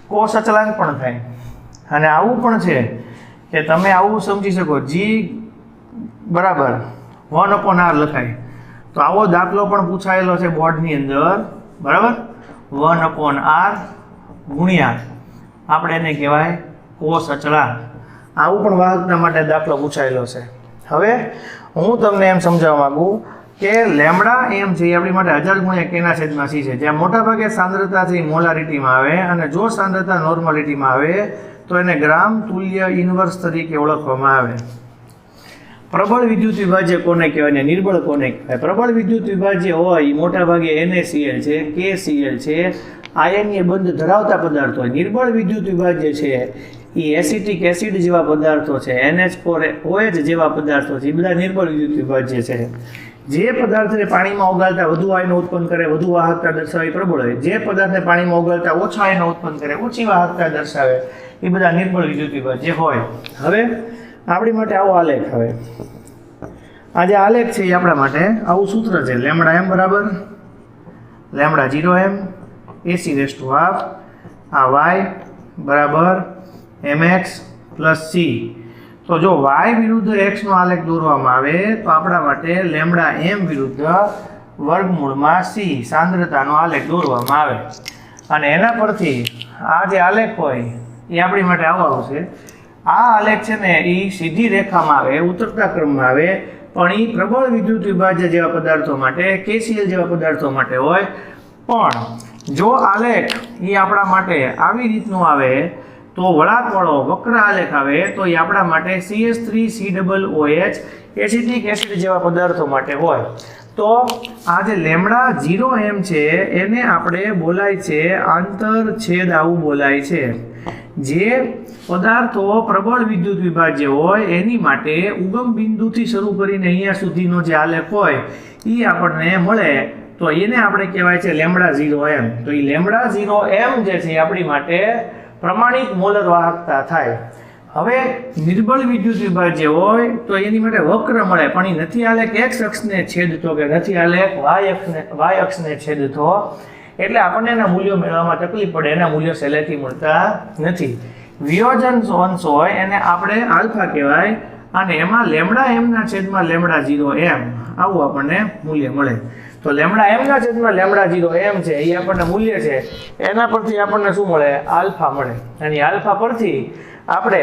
કોષ અચળાંક પણ થાય. અને આવું પણ છે કે તમે આવું સમજી શકો, G બરાબર 1/r લખાય. તો આવો દાખલો પણ પૂછાયેલો છે બોર્ડની અંદર, બરાબર? 1/r ગુણ્યા આપણે એને કહેવાય કોષ અચળાંક. આવું પણ વાહકતા માટે દાખલો પૂછાયેલો છે. હવે હું તમને એમ સમજાવવા માંગુ કે લેમડા એમ છે એ આપણી માટે 1000 × K/C છે, જ્યાં મોટાભાગે સાંદ્રતા છે મોલારિટીમાં આવે, અને જો સાંદ્રતા નોર્માલિટીમાં આવે તો એને ગ્રામ તુલ્ય ઇન્વર્સ તરીકે ઓળખવામાં આવે. પ્રબળ વિદ્યુત વિભાજ્ય કોને કહેવાય ને નિર્બળ કોને કહેવાય? પ્રબળ વિદ્યુત વિભાજ્ય હોય એ મોટાભાગે NaCl છે, KCl છે, આયનીય બંધ ધરાવતા પદાર્થો હોય. નિર્બળ વિદ્યુત વિભાજ્ય છે એ એસિટિક એસિડ જેવા પદાર્થો છે, NH4OH જેવા પદાર્થો છે, એ બધા નિર્બળ વિદ્યુત વિભાજ્ય છે. જે પદાર્થને પાણીમાં ઓગાળતા વધુ આયનો ઉત્પન્ન કરે, વધુ વાહકતા દર્શાવે પ્રબળ હોય. જે પદાર્થને પાણીમાં ઓગાળતા ઓછા આયનો ઉત્પન્ન કરે, ઓછી વાહકતા દર્શાવે, એ બધા નિર્બળ વિદ્યુત વિભાજ્ય હોય. હવે આપણી માટે આવો આલેખ, હવે આ જે આલેખ છે એ આપણા માટે આવું સૂત્ર છે, λm બરાબર λ0m AC², આ y બરાબર mx + c. તો જો y વિરુદ્ધ x નો આલેખ દોરવામાં આવે તો આપણા માટે λm વિરુદ્ધ √c સાંદ્રતાનો આલેખ દોરવામાં આવે, અને એના પરથી આ જે આલેખ હોય એ આપણી માટે આવો આવશે. આ આલેખ છે ને એ સીધી રેખામાં આવે, ઉતરતા ક્રમમાં આવે, પણ એ પ્રબળ વિદ્યુત વિભાજ્ય જેવા પદાર્થો માટે, KCl જેવા પદાર્થો માટે હોય. પણ જો આલેખ એ આપણા માટે આવી રીતનું આવે તો વળાંકવાળો વક્ર આલેખ આવે તો એ આપણા માટે CH3COOH એસિટિક એસિડ જેવા પદાર્થો માટે હોય. તો આ જે λ0m છે એને આપણે બોલાય છે આંતરછેદ, આવું બોલાય છે. જે પદાર્થો પ્રબળ વિદ્યુત વિભાજ્ય હોય એની માટે ઉગમ બિંદુથી શરૂ કરીને અહીંયા સુધીનો જે આલેખ હોય એ આપણને મળે તો એને આપણે કહેવાય છે λ0m. તો એ λ0m જે છે આપણી માટે પ્રમાણિત મોલર વાહકતા થાય. હવે નિર્બળ વિદ્યુત વિભાજ્ય હોય તો એની માટે વક્ર મળે, પણ એ નથી આલેખ x અક્ષને છેદતો કે નથી આલેખ y અક્ષને છેદતો, એટલે આપણને એના મૂલ્યો મેળવવામાં તકલીફ પડે, એના મૂલ્યો સહેલાઈથી મળતા નથી. વિયોજન અંશ હોય એને આપણે આલ્ફા કહેવાય, અને એમાં લેમડા એમના છેદમાં લેમડા 0 એમ આવું આપણને મૂલ્ય મળે. તો લેમડા એમના છેદમાં લેમડા 0 એમ છે એ આપણને મૂલ્ય છે, એના પરથી આપણને શું મળે? આલ્ફા મળે. અને આલ્ફા પરથી આપણે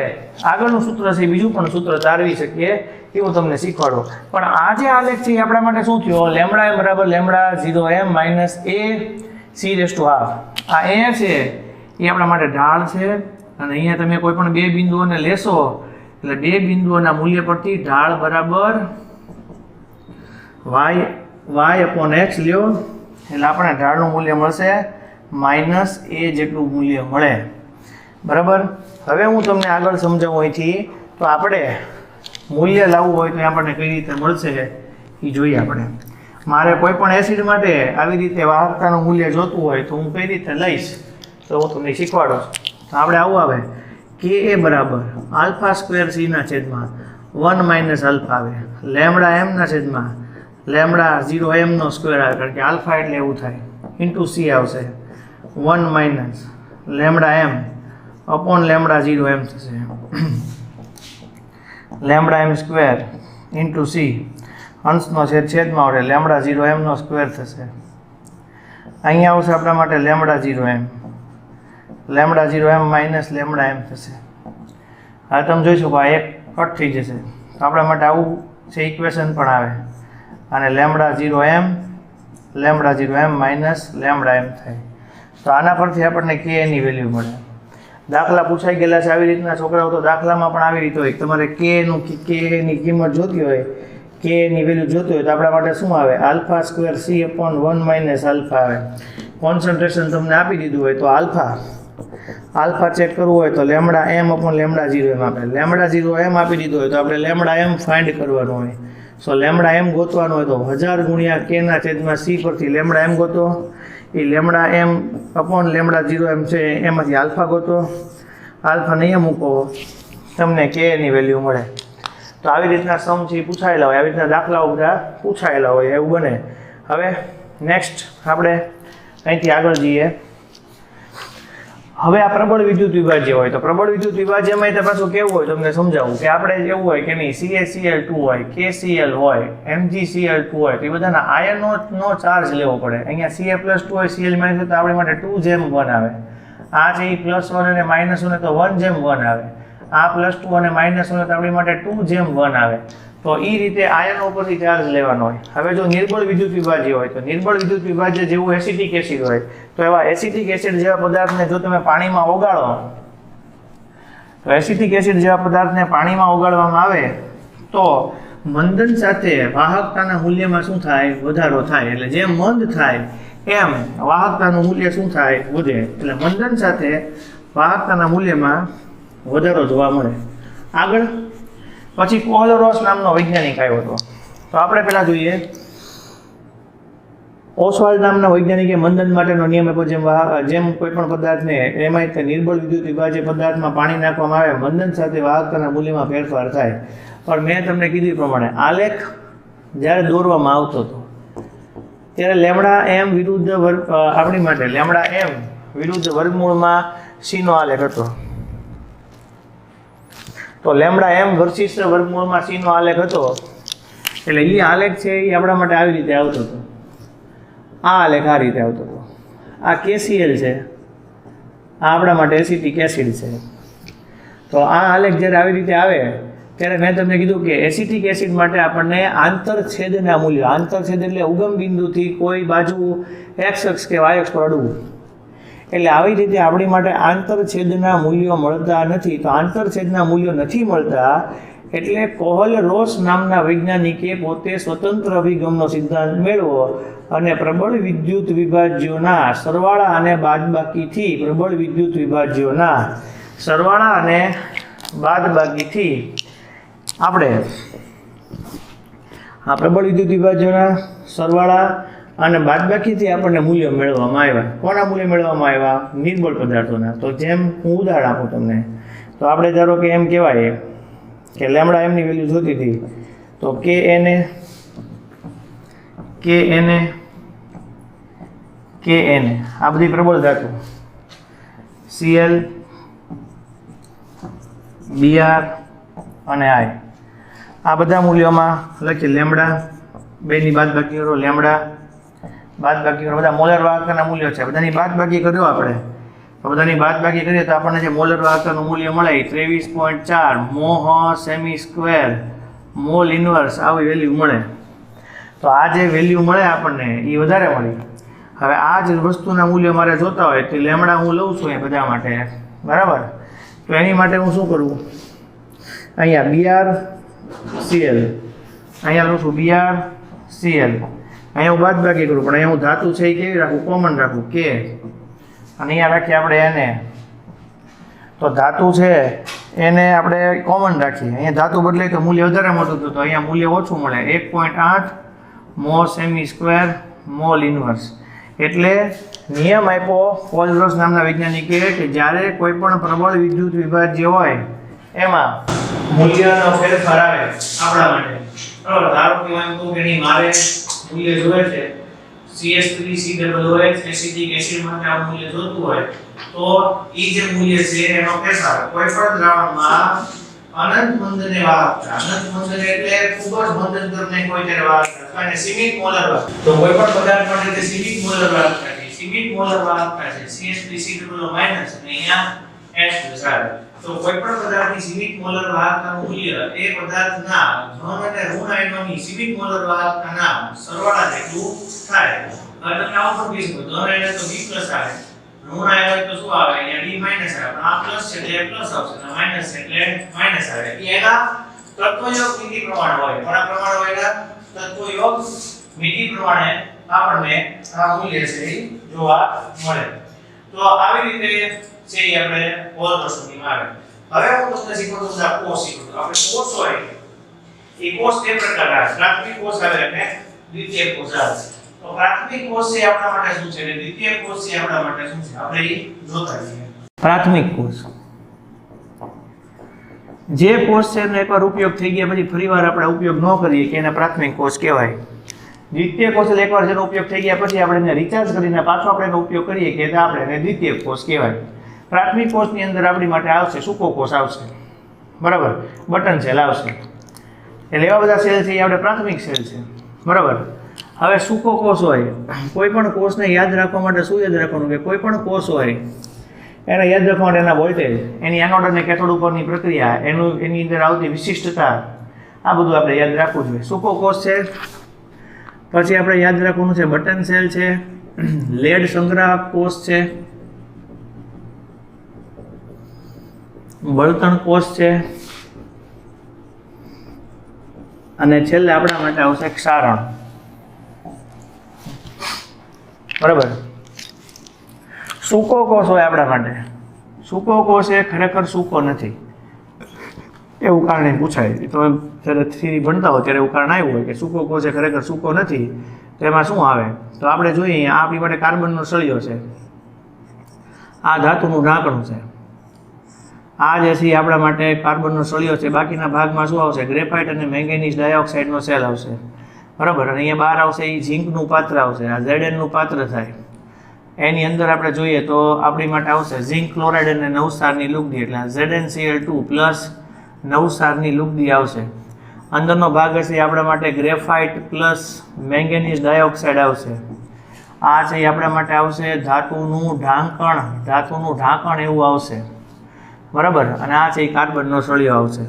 આગળનું સૂત્ર છે બીજું પણ સૂત્ર તારવી શકીએ એવું તમને શીખવાડો. પણ આ જે આલેખ છે એ આપણા માટે શું થયો? લેમડા એમ બરાબર lambda 0 M minus a c²². આ a છે એ આપણા માટે ઢાળ છે, અને અહીંયા તમે કોઈ પણ બે બિંદુઓને લેશો એટલે બે બિંદુઓના મૂલ્ય પરથી ઢાળ બરાબર y/x લ્યો એટલે આપણે ઢાળનું મૂલ્ય મળશે -a જેટલું મૂલ્ય મળે. બરાબર. હવે હું તમને આગળ સમજાવું અહીંથી. તો આપણે મૂલ્ય લાવવું હોય તો આપણને કઈ રીતે મળશે એ જોઈએ. આપણે મારે કોઈ પણ એસિડ માટે આવી રીતે વાહકતાનું મૂલ્ય જોતું હોય તો હું કઈ રીતે લઈશ તો હું તમને શીખવાડું. તો આપણે આવું આવે Ka બરાબર α² c ના છેદમાં 1 માઇનસ આલ્ફા આવે, લેમડા એમ ના છેદમાં લેમડા 0 એમ નો સ્ક્વેર આવે, કારણ કે આલ્ફા એટલે એવું થાય, ઇન્ટુ c આવશે 1 minus lambda M upon lambda 0 M થશે, lambda M square into c અંશનો છેદમાં આવશે લેમડા 0 એમ નો સ્ક્વેર થશે. અહીંયા આવશે આપણા માટે લેમડા 0 એમ, લેમડા 0 એમ માઇનસ લેમડા એમ થશે. હવે તમે જોઈ શકો આ એક કટ થઈ જશે તો આપણા માટે આવું છે ઇક્વેશન પણ આવે, અને લેમડા 0 એમ લેમડા 0 એમ માઇનસ લેમડા એમ થાય. તો આના પરથી આપણને k ની વેલ્યુ મળે. દાખલા પૂછાઈ ગયેલા છે આવી રીતના છોકરાઓ, તો દાખલામાં પણ આવી રીતે હોય. તમારે k ની કિંમત જોતી હોય, k ની વેલ્યુ જોતી હોય તો આપણા માટે શું આવે? α² c અપોન 1 માઇનસ આલ્ફા આવે. કોન્સન્ટ્રેશન તમને આપી દીધું હોય તો આલ્ફા ચેક કરવું હોય તો લેમડા એમ અપોન લેમડા 0 એમ આપે. લેમડા 0 એમ આપી દીધું હોય તો આપણે લેમડા એમ ફાઇન્ડ કરવાનું હોય. સો લેમડા એમ ગોતવાનું હોય તો 1000 ગુણ્યા k ના છેદમાં c પરથી લેમડા એમ ગોતો, એ લેમડા એમ અપોન લેમડા 0 એમ છે એમાંથી આલ્ફા ગોતો, આલ્ફા નહીં મૂકો તમને k ની વેલ્યુ મળે. તો આવી રીતના સમ છે પૂછાયેલા હોય, આવી રીતના દાખલાઓ બધા પૂછાયેલા હોય એવું બને. હવે નેક્સ્ટ આપણે અહીંથી આગળ જઈએ. હવે આ પ્રબળ વિદ્યુત વિભાજ્ય હોય તો પ્રબળ વિદ્યુત વિભાજ્યમાં તો પાછું કેવું હોય તમને સમજાવું કે આપણે એવું હોય કે નહીં CaCl2 હોય, KCl હોય, MgCl2 હોય તો એ બધાના આયનોનો ચાર્જ લેવો પડે. અહીંયા Ca+2 હોય, Cl- હોય તો આપણી માટે 2:1 આવે. આ છે એ +1 અને -1 તો 1:1 આવે. આ +2 અને -1 તો આપણી માટે 2:1 આવે. તો એ રીતે આયનો ઉપરથી ચાર્જ લેવાનો હોય. હવે જો નિર્બળ વિદ્યુત વિભાજ્ય હોય તો નિર્બળ વિદ્યુત વિભાજ્ય જેવું એસિટિક એસિડ હોય તો એવા એસિટિક એસિડ જેવા પદાર્થને જો તમે પાણીમાં ઓગાળો તો એસિટિક એસિડ જેવા પદાર્થને પાણીમાં ઓગાળવામાં આવે તો મંદન સાથે વાહકતાના મૂલ્યમાં શું થાય? વધારો થાય. એટલે જેમ મંદ થાય એમ વાહકતાનું મૂલ્ય શું થાય? વધે. એટલે મંદન સાથે વાહકતાના મૂલ્યમાં વધારો જોવા મળે. આગળ પછી કોહલરોસ નામનો વૈજ્ઞાનિક આવ્યો હતો. તો આપણે પહેલા જોઈએ ઓસ્વાલ્ડ નામના વૈજ્ઞાનિકે મંદન માટેનો નિયમ આપ્યો. જેમ કોઈ પણ પદાર્થને એમાં તે નિર્બળ વિદ્યુત વિભાજ્ય પદાર્થમાં પાણી નાખવામાં આવે મંદન સાથે વાહકતાના મૂલ્યમાં ફેરફાર થાય. પણ મેં તમને કીધું પ્રમાણે આલેખ જ્યારે દોરવામાં આવતો હતો ત્યારે લેમડા એમ વિરુદ્ધ આપણી માટે લેમડા એમ વિરુદ્ધ વર્ગમૂળમાં c નો આલેખ હતો. તો લેમડા એમ વર્સિસ વર્ગમૂળમાં c નો આલેખ હતો. એટલે એ આલેખ છે એ આપણા માટે આવી રીતે આવતો હતો. આ આલેખ આ રીતે આવતો હતો. આ KCl છે, આ આપણા માટે એસિટિક એસિડ છે. તો આ આલેખ જ્યારે આવી રીતે આવે ત્યારે મેં તમને કીધું કે એસિટિક એસિડ માટે આપણને આંતરછેદના મૂલ્યો, આંતરછેદ એટલે ઉગમ બિંદુથી કોઈ બાજુ x અક્ષ કે y અક્ષ પર અડવું. એટલે આવી રીતે આપણી માટે આંતરછેદના મૂલ્યો મળતા નથી. તો આંતરછેદના મૂલ્યો નથી મળતા એટલે કોહલરોસ નામના વૈજ્ઞાનિકે પોતે સ્વતંત્ર અભિગમનો સિદ્ધાંત મેળવો અને પ્રબળ વિદ્યુત વિભાજ્યોના સરવાળા અને બાદબાકીથી પ્રબળ વિદ્યુત વિભાજ્યોના સરવાળા અને બાદબાકીથી આપણે આ પ્રબળ વિદ્યુત વિભાજ્યોના સરવાળા અને બાદબાકીથી આપણને મૂલ્યો મેળવવામાં આવ્યા. કોના મૂલ્ય મેળવવામાં આવ્યા? નિર્બળ પદાર્થોના. તો જેમ હું ઉદાહરણ આપું તમને, તો આપણે ધારો કે એમ કહેવાય કે લેમડા એમની વેલ્યુ જોતી હતી તો KNA આ બધી પ્રબળ ધાતુ Cl, Br અને I આ બધા મૂલ્યોમાં લખીએ લેમડા, બેની બાદબાકી કરો લેમડા, બાદબાકી કરો બધા મોલર વાહકતાના મૂલ્યો છે, બધાની બાદબાકી કર્યો આપણે તો બધાની બાદબાકી કરીએ તો આપણને જે મોલર વાહકતાનું મૂલ્ય મળે 23.4 મોહ સેમી સ્ક્વેર મોલ ઇન્વર્સ આવી વેલ્યુ મળે. તો આ જે વેલ્યુ મળે આપણને એ વધારે મળી. હવે આ જ વસ્તુના મૂલ્ય મારે જોતા હોય તો લેમડા હું લઉં છું એ બધા માટે, બરાબર. તો એની માટે હું શું કરું, અહીંયા BrCl અહીંયા લઉં છું BrCl, અહીંયા હું બાદબાકી કરું પણ અહીંયા હું ધાતુ છે એ કેવી રાખું, કોમન રાખું K, અને અહીંયા રાખીએ આપણે એને, તો ધાતુ છે એને આપણે કોમન રાખીએ. અહીંયા ધાતુ બદલે તો મૂલ્ય વધારે મોટું હતું તો અહીંયા મૂલ્ય ઓછું મળે 1.8 મો સેમી સ્ક્વેર મોલ ઇન્વર્સ. એટલે નિયમ આપ્યો પોલરોસ નામના વૈજ્ઞાનિકે કે જ્યારે કોઈ પણ પ્રબળ વિદ્યુત વિભાજ્ય હોય એમાં મૂલ્યનો ફેરફાર આવે આપણા માટે, બરાબર. ધારો કે હું કહું કે નહીં મારે મૂલ્ય જોઈએ છે CH3COOH એસિડિક એસિડ માટે આ મૂલ્ય જોતું હોય તો એ જે મૂલ્ય છે એનો ફેરફાર કોઈ પણ દ્રાવણમાં અનંત મંદને વાહકતા, અનંત મંદન એટલે ખૂબ જ મંદનતર નહીં કોઈ ત્યારે વાહકતા અને સીમિત મોલર વાહકતા. તો કોઈ પણ પદાર્થ માટે તે સીમિત મોલર વાહકતા છે, સીમિત મોલર વાહકતા છે CH3COO- અને અહીંયા H+ આવે. તો કોઈ પણ પદાર્થની સીમિત મોલર વાહકતાનું મૂલ્ય એ પદાર્થના ધન અને ઋણ આયનોની સીમિત મોલર વાહકતાના સરવાળા જેટલું થાય. હવે તમે આવું પણ કહી શકો ધન આયન તો B+ આવે, ઋણ આયન તો શું આવે અહીંયા D- આવે, પણ આ પ્લસ છે એટલે પ્લસ આવશે અને માઈનસ એટલે માઈનસ આવે. એના તત્વયોગ મિતિ પ્રમાણે હોય, પણ આ પ્રમાણે હોય તત્વયોગ મિતિ પ્રમાણે આપણને આ મૂલ્ય છે એ જોવા મળે. તો આવી રીતે છે આપણે પોલરોસની આવે. હવે હું તમને શીખવાડું છું આ કોષ શીખવાડું. આપણે કોષ હોય એ કોષ બે પ્રકારના આવે, પ્રાથમિક કોષ આવે અને દ્વિતીય કોષ આવે. તો પ્રાથમિક કોષ છે આપણા માટે શું છે અને દ્વિતીય કોષ છે આપણા માટે શું છે આપણે એ જોતા જઈએ. પ્રાથમિક કોષ જે કોષ છે એનો એકવાર ઉપયોગ થઈ ગયા પછી ફરીવાર આપણે ઉપયોગ ન કરીએ કે એને પ્રાથમિક કોષ કહેવાય. દ્વિતીય કોષ એટલે એકવાર જેનો ઉપયોગ થઈ ગયા પછી આપણે એને રિચાર્જ કરીને પાછો આપણે એનો ઉપયોગ કરીએ કે આપણે એને દ્વિતીય કોષ કહેવાય. પ્રાથમિક કોષની અંદર આપણી માટે આવશે સૂકો કોષ આવશે, બરાબર, બટન સેલ આવશે. એટલે એવા બધા સેલ છે એ આપણે પ્રાથમિક સેલ છે, બરાબર. હવે સૂકો કોષ હોય, કોઈ પણ કોષને યાદ રાખવા માટે શું યાદ રાખવાનું કે કોઈ પણ કોષ હોય એને યાદ રાખવા માટે એના વોલ્ટેજ, એની એનોડ અને કેથોડ ઉપરની પ્રક્રિયા, એની અંદર આવતી વિશિષ્ટતા, આ બધું આપણે યાદ રાખવું જોઈએ. સૂકો કોષ છે. પછી આપણે યાદ રાખવાનું છે બટન સેલ છે, લેડ સંગ્રાહક કોષ છે, બળતણ કોષ છે, અને છેલ્લે આપણા માટે આવશે ક્ષારણ, બરાબર. સૂકો કોષ હોય આપણા માટે, સૂકો કોષ એ ખરેખર સૂકો નથી એવું કારણે પૂછાય. તો જ્યારે થિયરી ભણતા હોય ત્યારે એવું કારણ આવ્યું હોય કે સૂકો કોષ એ ખરેખર સૂકો નથી, તો એમાં શું આવે તો આપણે જોઈએ આ આપણી માટે કાર્બનનો સળિયો છે, આ ધાતુનું ઢાંકણું છે, આ જે છે આપણા માટે કાર્બનનો સળિયો છે. બાકીના ભાગમાં શું આવશે ગ્રેફાઇટ અને મેંગેનીઝ ડાયોક્સાઇડનો સેલ આવશે, બરાબર. અને અહીંયા બહાર આવશે એ ઝીંકનું પાત્ર આવશે, આ Znનું પાત્ર થાય. એની અંદર આપણે જોઈએ તો આપણી માટે આવશે ઝિંક ક્લોરાઇડ અને નવસારની લુગદી, એટલે ZnCl2 નવસારની લુગદી આવશે. અંદરનો ભાગ હશે આપણા માટે ગ્રેફાઇટ પ્લસ મેંગેનીઝ ડાયોક્સાઇડ આવશે. આ છે આપણા માટે આવશે ધાતુનું ઢાંકણ એવું આવશે, બરાબર. અને આ છે કાર્બનનો સળિયો આવશે.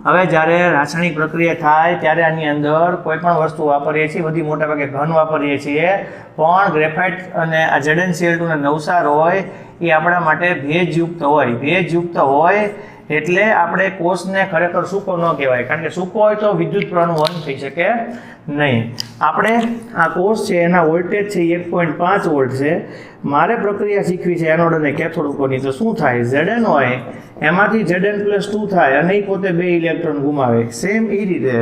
હવે જ્યારે રાસાયણિક પ્રક્રિયા થાય ત્યારે આની અંદર કોઈ પણ વસ્તુ વાપરીએ છીએ, બધી મોટા ભાગે ઘન વાપરીએ છીએ, પણ ગ્રેફાઇટ અને આ ZnCl2 ને નવસાર હોય એ આપણા માટે ભેજયુક્ત હોય એટલે આપણે કોષને ખરેખર સૂકો ન કહેવાય, કારણ કે સૂકો હોય તો વિદ્યુત પ્રવાહનું વહન થઈ શકે નહીં. આપણે આ કોષ છે એના વોલ્ટેજ છે 1.5 વોલ્ટ છે. મારે પ્રક્રિયા શીખવી છે એનોડ અને કેથોડ ઉપરની, તો શું થાય Zn હોય એમાંથી Zn+2 થાય અને એ પોતે 2 ઇલેક્ટ્રોન ગુમાવે. સેમ એ રીતે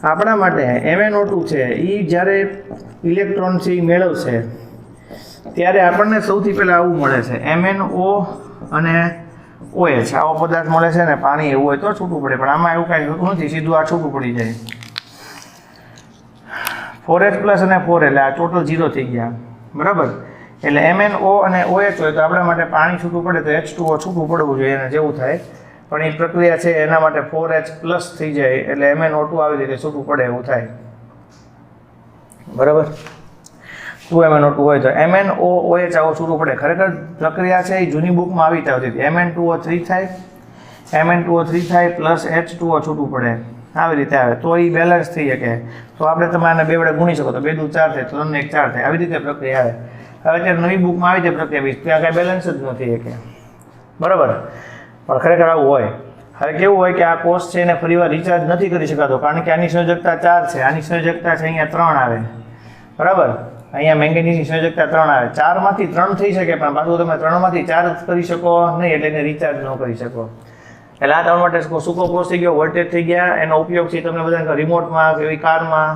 આપણા માટે MnO2 છે એ જ્યારે ઇલેક્ટ્રોન છે એ મેળવશે ત્યારે આપણને સૌથી પહેલાં આવું મળે છે MnO અને OH. આવો પદાર્થ મળે છે ને, પાણી એવું હોય તો છૂટું પડે, પણ આમાં એવું કાંઈ હોતું નથી, સીધું આ છૂટું પડી જાય. 4H+ અને 4 એટલે આ ટોટલ 0 થઈ ગયા, બરાબર. એટલે MnO અને OH હોય તો આપણા માટે પાણી છૂટું પડે તો H2O છૂટું પડવું જોઈએ એને જેવું થાય, પણ એ પ્રક્રિયા છે એના માટે 4H પ્લસ થઈ જાય એટલે MnO2 આવી રીતે છૂટું પડે એવું થાય, બરાબર. 2MnO2 હોય તો MnOOH આવું છૂટું પડે. ખરેખર પ્રક્રિયા છે એ જૂની બુકમાં આવી આવતી હતી. Mn2O3 થાય, Mn2O3 થાય પ્લસ H2O છૂટું પડે, આવી રીતે આવે તો એ બેલેન્સ થઈ શકે. તો આપણે તમે આને બે વડે ગુણી શકો તો 2 દુ 4 થાય, 3 ને 1 4 થાય, આવી રીતે પ્રક્રિયા આવે. હવે અત્યારે નવી બુકમાં આવી જાય પ્રક્રિયા ત્યાં કાંઈ બેલેન્સ જ નથી શકે, બરાબર. પણ ખરેખર આવું હોય. હવે કેવું હોય કે આ કોષ છે એને ફરીવાર રિચાર્જ નથી કરી શકાતો કારણ કે આની સંયોજકતા 4 છે, આની સંયોજકતા છે અહીંયા 3 આવે, બરાબર. અહીંયા મેંગેનીઝની સંયોજકતા 3 આવે, 4 માંથી 3 થઈ શકે પણ પાછું તમે 3 માંથી 4 કરી શકો નહીં એટલે એને રિચાર્જ ન કરી શકો. એટલે આ તમારા માટે સૂકો કોષ થઈ ગયો, વોલ્ટેજ થઈ ગયા. એનો ઉપયોગ છે તમને બધા રિમોટમાં, એવી કારમાં,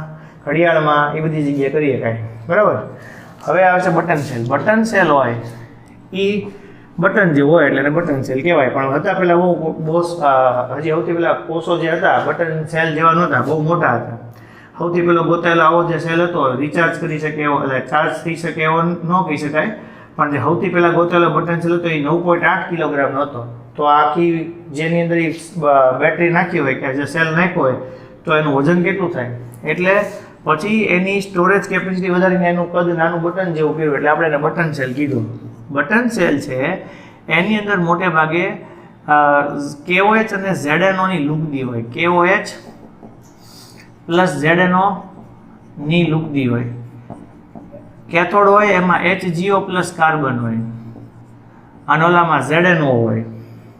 ઘડિયાળમાં એ બધી જગ્યાએ કરી શકાય, બરાબર. હવે આવે છે બટન સેલ. બટન સેલ હોય એ બટન જે હોય એટલે એને બટન સેલ કહેવાય. પણ હતા પહેલાં બહુ બોસ હજી સૌથી પહેલાં કોષો જે હતા બટન સેલ જેવા નહોતા, બહુ મોટા હતા. સૌથી પહેલો ગોતાયેલો આવો જે સેલ હતો રિચાર્જ કરી શકે એવો, એટલે ચાર્જ થઈ શકે એવો ન કહી શકાય, પણ જે સૌથી પહેલાં ગોતાયેલો બટન સેલ હતો એ 9.8 કિલોગ્રામનો હતો. તો આખી જેની અંદર બેટરી નાખી હોય કે જે સેલ નાખ્યો હોય તો એનું વજન કેટલું થાય. એટલે પછી એની સ્ટોરેજ કેપેસિટી વધારીને એનું કદ નાનું બટન જેવું કર્યું એટલે આપણે એને બટન સેલ કીધું. બટન સેલ છે એની અંદર મોટે ભાગે KOH અને ZNO ની લુગદી હોય. KOH પ્લસ ZNO ની લુગદી હોય. કેથોડ હોય એમાં HGO પ્લસ કાર્બન હોય અને ઓલામાં ZNO હોય,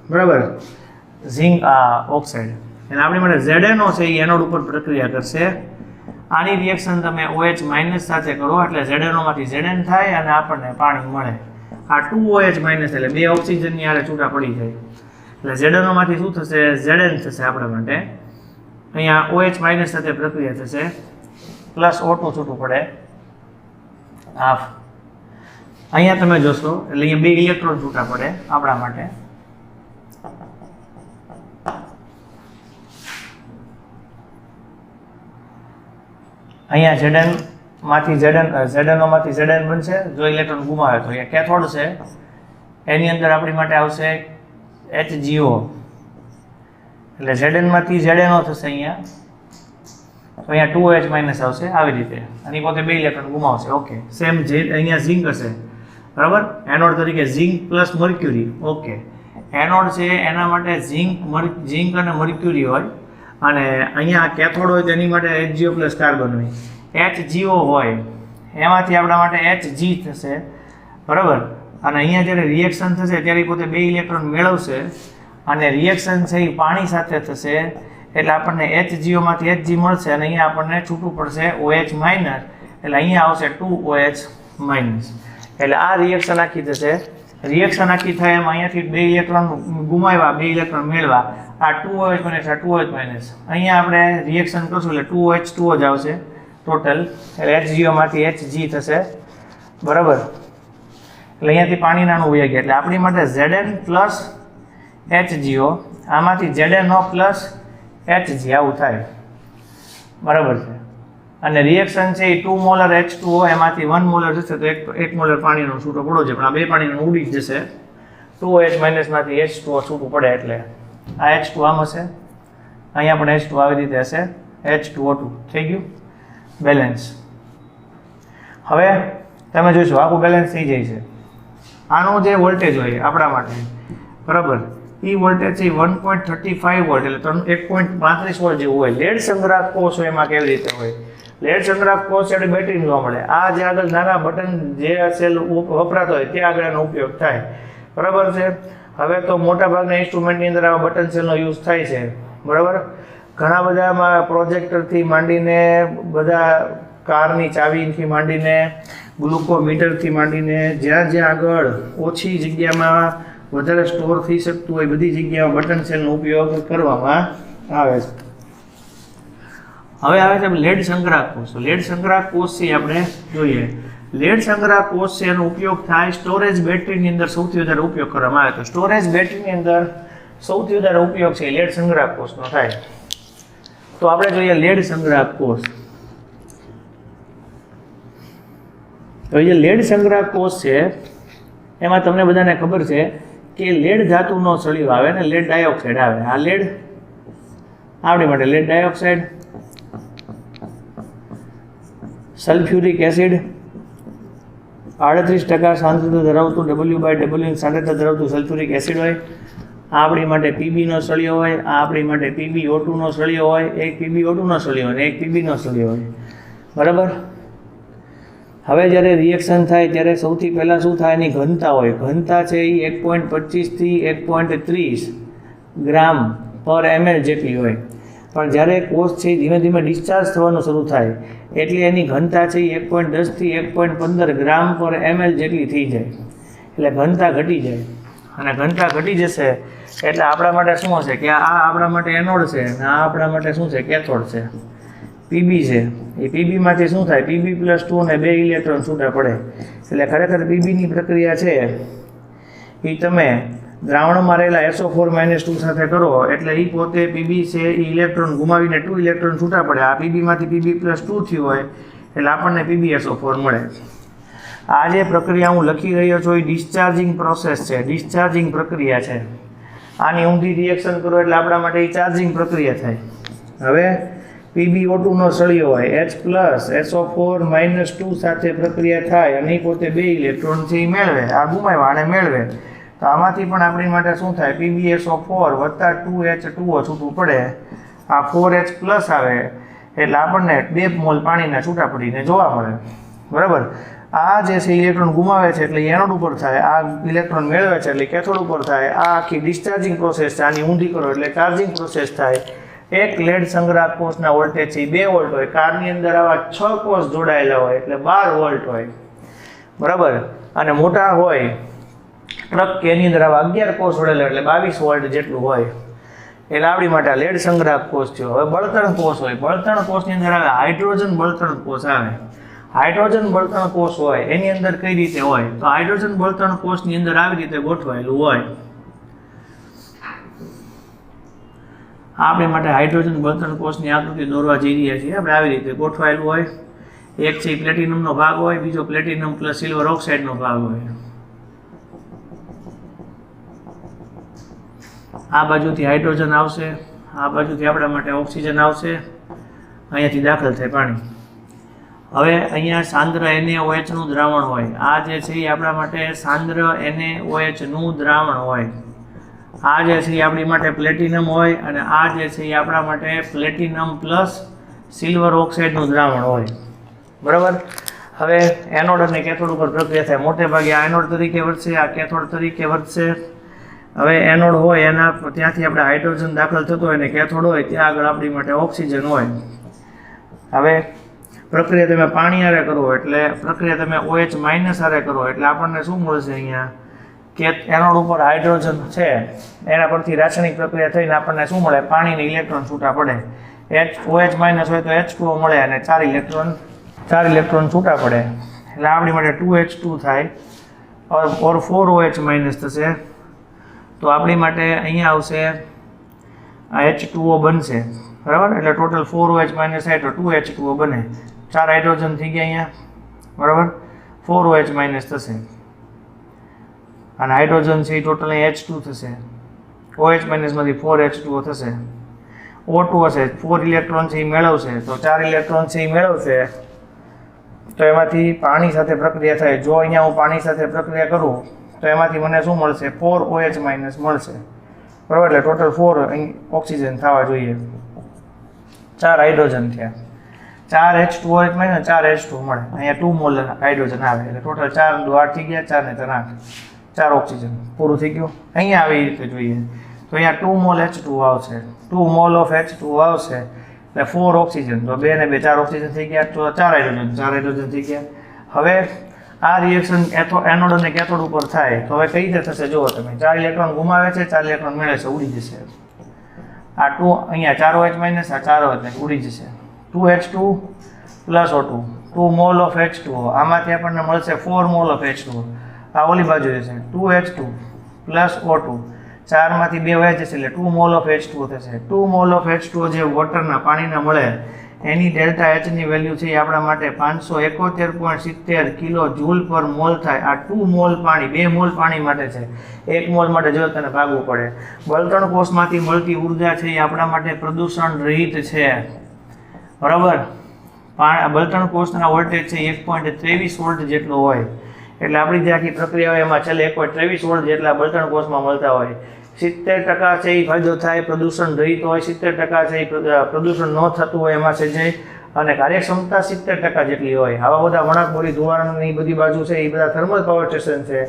બરાબર, ઝિંક ઓક્સાઇડ. એટલે આપણી માટે ZNO છે એ એનોડ ઉપર પ્રક્રિયા કરશે. આની રિએક્શન તમે OH માઇનસ સાથે કરો એટલે ZNO માંથી Zn થાય અને આપણને પાણી મળે. આ 2OH માઇનસ એટલે 2 ઓક્સિજનની હારે છૂટા પડી જાય એટલે ZNO માંથી શું થશે, Zn થશે આપણા માટે. અહીંયા OH માઇનસ સાથે પ્રક્રિયા થશે પ્લસ O2 છૂટું પડે હાફ. અહીંયા તમે જોશો એટલે અહીંયા 2 ઇલેક્ટ્રોન છૂટા પડે આપણા માટે. અહીંયા Zn માંથી ZNO માંથી Zn બનશે. જો ઇલેક્ટ્રોન ગુમાવે તો અહીંયા કેથોડ છે એની અંદર આપણી માટે આવશે HGO એટલે Zn માંથી ZNO થશે અહીંયા, તો અહીંયા 2OH માઇનસ આવશે આવી રીતે. અને પોતે 2 ઇલેક્ટ્રોન ગુમાવશે. ઓકે, સેમ જે અહીંયા ઝિંક હશે, બરાબર, એનોડ તરીકે zinc plus mercury. Okay, anode છે એના માટે ઝિંક અને મર્ક્યુરી હોય અને અહીંયા કેથોડ હોય તેની માટે HGO પ્લસ કાર્બન હોય. HGO હોય એમાંથી આપણા માટે Hg થશે, બરાબર. અને અહીંયા જ્યારે રિએક્શન થશે ત્યારે પોતે 2 ઇલેક્ટ્રોન મેળવશે અને રિએક્શન છે એ પાણી સાથે થશે એટલે આપણને HGO માંથી Hg મળશે અને અહીંયા આપણને છૂટું પડશે OH માઇનસ એટલે અહીંયા આવશે 2OH માઇનસ. એટલે આ રિએક્શન આખી થશે. રિએક્શન આખી થાય એમાં અહીંયાથી 2 ઇલેક્ટ્રોન ગુમાવ્યા, 2 ઇલેક્ટ્રોન મેળવા, આ 2OH માઇનસ, આ 2OH માઇનસ. અહીંયા આપણે રિએક્શન કરશું એટલે 2OH2 જ આવશે ટોટલ એટલે HGO માંથી Hg થશે, બરાબર. એટલે અહીંયાથી પાણી નાનું વહી ગયા એટલે આપણી માટે Zn પ્લસ HGO આમાંથી ZNO પ્લસ Hg આવું થાય, બરાબર છે. અને રિએક્શન છે એ 2 મોલર H2O એમાંથી 1 મોલર જશે તો 1 મોલર પાણીનો છૂટો પડો છે પણ આ 2 પાણીનો ઉડી જ જશે. 2OH માઇનસ માંથી H2O છૂટું પડે એટલે આ H2 આમ હશે, અહીંયા પણ H2 આવી રીતે હશે, H2O2 થઈ ગયું બેલેન્સ. હવે તમે જોશો આખું બેલેન્સ થઈ જાય છે. આનો જે વોલ્ટેજ હોય આપણા માટે, બરાબર, એ વોલ્ટેજ છે 1.35 વોલ્ટ એટલે 1.35 વોલ્ટ જેવું હોય. લેડ સંગ્રાહક કોષ હોય એમાં કેવી રીતે હોય, લેડ સંગ્રાહક કોષ એટલે બેટરી જોવા મળે. આ જે આગળ નાના બટન જે સેલ વપરાતો હોય ત્યાં આગળ એનો ઉપયોગ થાય, બરાબર છે. હવે તો મોટા ભાગના ઇન્સ્ટ્રુમેન્ટની અંદર આવા બટન સેલનો યુઝ થાય છે, બરાબર. ઘણા બધામાં પ્રોજેક્ટરથી માંડીને બધા કારની ચાવીથી માંડીને ગ્લુકોમીટરથી માંડીને જ્યાં જ્યાં આગળ ઓછી જગ્યામાં વધારે સ્ટોર થઈ શકતું હોય બધી જગ્યામાં બટન સેલનો ઉપયોગ કરવામાં આવે છે. હવે આવે છે લેડ સંગ્રાહક કોષ. લેડ સંગ્રાહક કોષથી આપણે જોઈએ. લેડ સંગ્રાહક કોષ છે એનો ઉપયોગ થાય સ્ટોરેજ બેટરીની અંદર સૌથી વધારે ઉપયોગ કરવામાં આવે. તો સ્ટોરેજ બેટરીની અંદર સૌથી વધારે ઉપયોગ છે લેડ સંગ્રાહક કોષનો થાય. તો આપણે જોઈએ લેડ સંગ્રાહક કોષ. તો જે લેડ સંગ્રાહક કોષ છે એમાં તમને બધાને ખબર છે કે લેડ ધાતુનો સળિયો આવે ને લેડ ડાયોક્સાઇડ આવે. આ લેડ આપણી માટે લેડ ડાયોક્સાઇડ, સલ્ફ્યુરિક એસિડ 38% સાંદ્રતા ધરાવતું W/W સાંદ્રતા ધરાવતું સલ્ફ્યુરિક એસિડ હોય. આ આપણી માટે પીબીનો સળિયો હોય. આ આપણી માટે PbO2નો સળિયો હોય. એક PbO2નો સળિયો હોય, એક પીબીનો સળિયો હોય. બરાબર. હવે જ્યારે રિએક્શન થાય ત્યારે સૌથી પહેલાં શું થાય, એની ઘનતા હોય. ઘનતા છે એ 1.25 થી 1.30 ગ્રામ પર ml જેટલી હોય. પણ જ્યારે કોષ છે એ ધીમે ધીમે ડિસ્ચાર્જ થવાનું શરૂ થાય એટલે એની ઘનતા છે એ 1.10 થી 1.15 ગ્રામ પર ml જેટલી થઈ જાય. એટલે ઘનતા ઘટી જાય. અને ઘનતા ઘટી જશે એટલે આપણા માટે શું હશે કે આ આપણા માટે એનોડ છે અને આ આપણા માટે શું છે, કેથોડ છે. પીબી છે એ પીબીમાંથી શું થાય, Pb+2 અને 2 ઇલેક્ટ્રોન છૂટા પડે. એટલે ખરેખર પીબીની પ્રક્રિયા છે એ તમે દ્રાવણમાં રહેલા SO4-2 સાથે કરો એટલે એ પોતે પીબી છે એ ઇલેક્ટ્રોન ગુમાવીને 2 ઇલેક્ટ્રોન છૂટા પડે. આ પીબીમાંથી Pb+2 થયું હોય એટલે આપણને PbSO4 મળે. આ જે પ્રક્રિયા હું લખી રહ્યો છું એ ડિસ્ચાર્જિંગ પ્રોસેસ છે, ડિસ્ચાર્જિંગ પ્રક્રિયા છે. આની ઊંધી રિએક્શન કરો એટલે આપણા માટે એ ચાર્જિંગ પ્રક્રિયા થાય. હવે PbO2નો સળિયો હોય, H+SO4-2 સાથે પ્રક્રિયા થાય અને એ પોતે 2 ઇલેક્ટ્રોન છે એ મેળવે. આ ગુમાવ્યા અને મેળવે તો આમાંથી પણ આપણી માટે શું થાય, PbSO4 વત્તા 2H2O છૂટું પડે. આ 4H+ આવે એટલે આપણને 2 મોલ પાણીના છૂટા પડીને જોવા મળે. બરાબર. આ જે છે ઇલેક્ટ્રોન ગુમાવે છે એટલે એનોડ ઉપર થાય, આ ઇલેક્ટ્રોન મેળવે છે એટલે કેથોડ ઉપર થાય. આ આખી ડિસ્ચાર્જિંગ પ્રોસેસ છે. આની ઊંધી કરો એટલે ચાર્જિંગ પ્રોસેસ થાય. એક લેડ સંગ્રાહક કોષના વોલ્ટેજ છે 2 વોલ્ટ હોય. કારની અંદર આવા 6 કોષ જોડાયેલા હોય એટલે 12 વોલ્ટ હોય. બરાબર. અને મોટા હોય ટ્રક કે એની અંદર આવા 11 કોષ જોડેલા એટલે 22 વોલ્ટ જેટલું હોય. એટલે આપણી માટે લેડ સંગ્રાહક કોષ થયો. હવે બળતણ કોષ હોય. બળતણ કોષની અંદર આવે હાઇડ્રોજન બળતણ કોષ આવે. હાઇડ્રોજન બળતણ કોષ હોય એની અંદર કઈ રીતે હોય તો હાઇડ્રોજન બળતણ કોષની અંદર આવી રીતે ગોઠવાયેલું હોય. આપણે માટે હાઇડ્રોજન બળતણ કોષની આકૃતિ દોરવા જઈ રહ્યા છીએ. આપણે આવી રીતે ગોઠવાયેલું હોય. એક છે પ્લેટિનમનો ભાગ હોય, બીજો પ્લેટિનમ પ્લસ સિલ્વર ઓક્સાઇડનો ભાગ હોય. આ બાજુથી હાઇડ્રોજન આવશે, આ બાજુથી આપણા માટે ઓક્સિજન આવશે, અહીંયાથી દાખલ થાય પાણી. હવે અહીંયા સાંદ્ર NaOH નું દ્રાવણ હોય. આ જે છે એ આપણા માટે સાંદ્ર NaOH નું દ્રાવણ હોય. આ જે છે એ આપણી માટે પ્લેટિનમ હોય અને આ જે છે એ આપણા માટે પ્લેટિનમ પ્લસ સિલ્વર ઓક્સાઇડનું દ્રાવણ હોય. બરાબર. હવે એનોડ અને કેથોડ ઉપર પ્રક્રિયા થાય. મોટે ભાગે આ એનોડ તરીકે વર્તશે, આ કેથોડ તરીકે વર્તશે. હવે એનોડ હોય એના ત્યાંથી આપણે હાઇડ્રોજન દાખલ થતો હોય અને કેથોડ હોય ત્યાં આગળ આપણી માટે ઓક્સિજન હોય. હવે પ્રક્રિયા તમે પાણી હારે કરો એટલે પ્રક્રિયા તમે OH- હારે કરો એટલે આપણને શું મળશે, અહીંયા કે એનોડ ઉપર હાઇડ્રોજન છે એના પરથી રાસાયણિક પ્રક્રિયા થઈને આપણને શું મળે, પાણીને ઇલેક્ટ્રોન છૂટા પડે. OH- હોય તો H2O મળે અને 4 ઇલેક્ટ્રોન છૂટા પડે એટલે આપણી માટે 2H2 થાય ઓર 4OH- થશે તો આપણી માટે અહીંયા આવશે આ H2O બનશે. બરાબર. એટલે ટોટલ 4OH- થાય તો 2H2O બને. 4 હાઇડ્રોજન થઈ ગયા અહીંયા. બરાબર. 4OH- થશે અને હાઇડ્રોજન છે એ ટોટલ H2 થશે. OH- માંથી 4H2O થશે. O2 હશે, 4 ઇલેક્ટ્રોન છે એ મેળવશે તો 4 ઇલેક્ટ્રોન છે એ મેળવશે તો એમાંથી પાણી સાથે પ્રક્રિયા થાય. જો અહીંયા હું પાણી સાથે પ્રક્રિયા કરું તો એમાંથી મને શું મળશે, 4OH- મળશે. બરાબર. એટલે ટોટલ 4 ઓક્સિજન થવા જોઈએ. 4 હાઇડ્રોજન થયા. 4 H2OH- 4 H2 મળે. અહીંયા 2 મોલ હાઇડ્રોજન આવે એટલે ટોટલ 4 × 8 થઈ ગયા, 4 ને 3 8, 4 ઓક્સિજન પૂરું થઈ ગયું. અહીંયા આવી રીતે જોઈએ તો અહીંયા 2 મોલ H2 આવશે, 2 મોલ ઓફ H2 આવશે એટલે 4 ઓક્સિજન તો 2 ને 2 4 ઓક્સિજન થઈ ગયા તો 4 હાઇડ્રોજન થઈ ગયા. હવે આ રિએક્શન એનોડ અને કેથોડ ઉપર થાય તો હવે કઈ રીતે થશે જુઓ તમે. 4 ઇલેક્ટ્રોન ગુમાવે છે, 4 ઇલેક્ટ્રોન મેળવે છે, ઉડી જશે. આ 2 અહીંયા 4OH- આ 4OH ઉડી જશે. 2H2 plus O2, 2 mall of H2O. આમાંથી આપણને મળશે 4 મોલ ઓફ H2O. આ ઓલી બાજુ જશે 2H2 પ્લસ O2. 4 માંથી 2 વહી જશે એટલે 2 મોલ ઓફ H2O થશે. 2 મોલ ઓફ H2O જે વોટરના પાણીના મળે એની ડેલ્ટા એચની વેલ્યુ છે એ આપણા માટે 571.70 કિલો જૂલ પર મોલ થાય. આ 2 મોલ પાણી, 2 મોલ પાણી માટે છે. 1 મોલ માટે જો તને ભાગવું પડે. બળતણ કોષમાંથી મળતી ઉર્જા છે એ આપણા માટે પ્રદૂષણ રહિત છે. બરાબર. બળતણ કોષના વોલ્ટેજ છે 1.23 વોલ્ટ જેટલો હોય. એટલે આપણી જે આખી પ્રક્રિયા હોય એમાં છેલ્લે 1.23 વોલ્ટ જેટલા બળતણ કોષમાં મળતા હોય. 70% છે એ ફાયદો થાય, પ્રદૂષણ રહિત હોય. 70% છે એ પ્રદૂષણ ન થતું હોય એમાં છે જે, અને કાર્યક્ષમતા 70% જેટલી હોય. આવા બધા વણાકબોરી ધોવાણની બધી બાજુ છે એ બધા થર્મલ પાવર સ્ટેશન છે.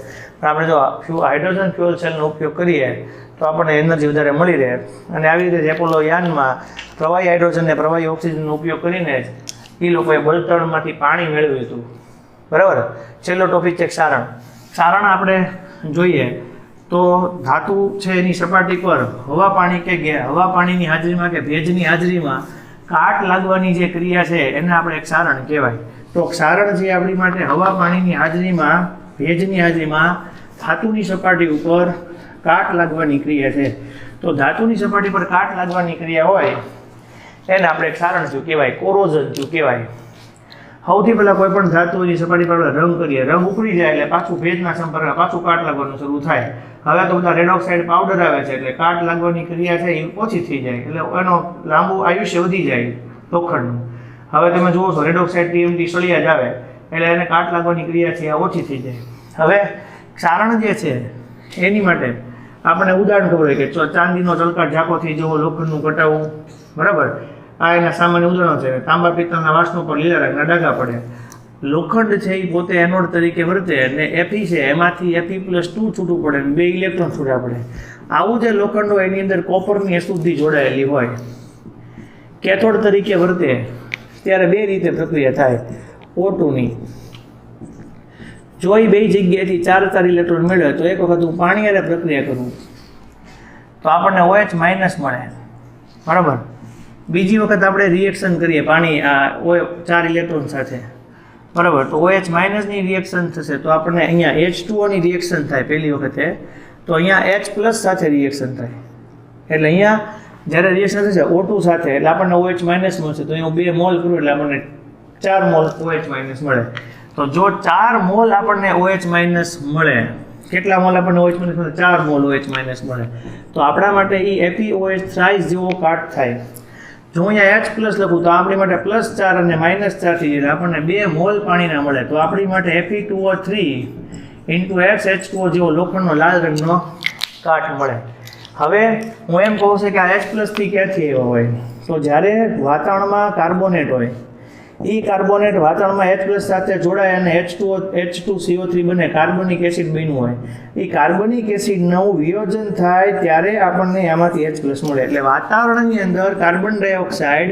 પણ આપણે જો હાઇડ્રોજન ફ્યુઅલ સેલનો ઉપયોગ કરીએ તો આપણને એનર્જી વધારે મળી રહે. અને આવી રીતે એપોલો યાનમાં પ્રવાહી હાઇડ્રોજન અને પ્રવાહી ઓક્સિજનનો ઉપયોગ કરીને એ લોકોએ બળતણમાંથી પાણી મેળવ્યું હતું. બરાબર. છેલ્લો ટોપિક છે ક્ષારણ. ક્ષારણ આપણે જોઈએ તો ધાતુ છે એની સપાટી પર હવા પાણી કે હવા પાણીની હાજરીમાં કે ભેજની હાજરીમાં કાટ લાગવાની જે ક્રિયા છે એને આપણે ક્ષારણ કહેવાય. તો ક્ષારણ છે આપણી માટે હવા પાણીની હાજરીમાં, ભેજની હાજરીમાં ધાતુની સપાટી ઉપર કાટ લાગવાની ક્રિયા છે. તો ધાતુની સપાટી પર કાટ લાગવાની ક્રિયા હોય એને આપણે ક્ષારણ શું કહેવાય? કોરોઝન શું કહેવાય? સૌથી પહેલાં કોઈ પણ ધાતુની સપાટી પર રંગ કરીએ, રંગ ઉકળી જાય એટલે પાછું ભેજના સંપર્કમાં પાછું કાટ લાગવાનું શરૂ થાય. હવે તો બધા રેડ ઓક્સાઇડ પાવડર આવે છે એટલે કાટ લાગવાની ક્રિયા છે એ ઓછી થઈ જાય, એટલે એનો લાંબુ આયુષ્ય વધી જાય લોખંડનું. હવે તમે જુઓ છો રેડ ઓક્સાઇડ TMT સળિયા જ આવે એટલે એને કાટ લાગવાની ક્રિયા છે એ ઓછી થઈ જાય. હવે ક્ષારણ જે છે એની માટે આપણે ઉદાહરણ ખબર હોય કે ચાંદીનો ચલકાટ ઝાંકો થઈ જવો, લોખંડનું કટાવવું. બરાબર. આ એના સામાન્ય ઉદાહરણો છે. તાંબા પિત્તળના વાસણો પર લીલા રંગના ડાઘા પડે. લોખંડ છે એ પોતે એનોડ તરીકે વર્તે અને Fe છે એમાંથી Fe+2 છૂટું પડે અને 2 ઇલેક્ટ્રોન છૂટા પડે. આવું જે લોખંડ હોય એની અંદર કોપરની અશુદ્ધિ જોડાયેલી હોય. કેથોડ તરીકે વર્તે ત્યારે 2 રીતે પ્રક્રિયા થાય O2ની. જો એ 2 જગ્યાએથી 4 ઇલેક્ટ્રોન મળે તો એક વખત હું પાણી હારે પ્રક્રિયા કરું તો આપણને OH- મળે. બરાબર. બીજી વખત આપણે રિએક્શન કરીએ પાણી આ 4 ઇલેક્ટ્રોન સાથે. બરાબર. તો OH- ની રિએક્શન થશે તો આપણને અહીંયા H2O ની રિએક્શન થાય પહેલી વખતે, તો અહીંયા H+ સાથે રિએક્શન થાય. એટલે અહીંયા જ્યારે રિએક્શન થશે O2 સાથે એટલે આપણને OH- મળશે. તો અહીંયા 2 મોલ કરું એટલે આપણને 4 મોલ OH- મળે. તો જો 4 મોલ આપણને OH- મળે, કેટલા મોલ આપણને OH- મળે? 4 મોલ OH- મળે. તો આપણા માટે એ FeOH થ્રાઇસ જેવો કાટ થાય. જો અહીંયા H+ લખું તો આપણી માટે +4 અને -4 થઈ જાય આપણને 2 મોલ પાણીના મળે. તો આપણી માટે Fe2O3 × H2O જેવો લોખંડનો લાલ રંગનો કાટ મળે. હવે હું એમ કહું છું કે આ H+ થી ક્યાંથી આવ્યો હોય? તો જ્યારે વાતાવરણમાં કાર્બોનેટ હોય, એ કાર્બોનેટ વાતાવરણમાં H+ સાથે જોડાય અને H2CO3 બને, કાર્બનિક એસિડ બન્યું હોય. એ કાર્બનિક એસિડનું વિયોજન થાય ત્યારે આપણને આમાંથી H+ મળે. એટલે વાતાવરણની અંદર કાર્બન ડાયોક્સાઇડ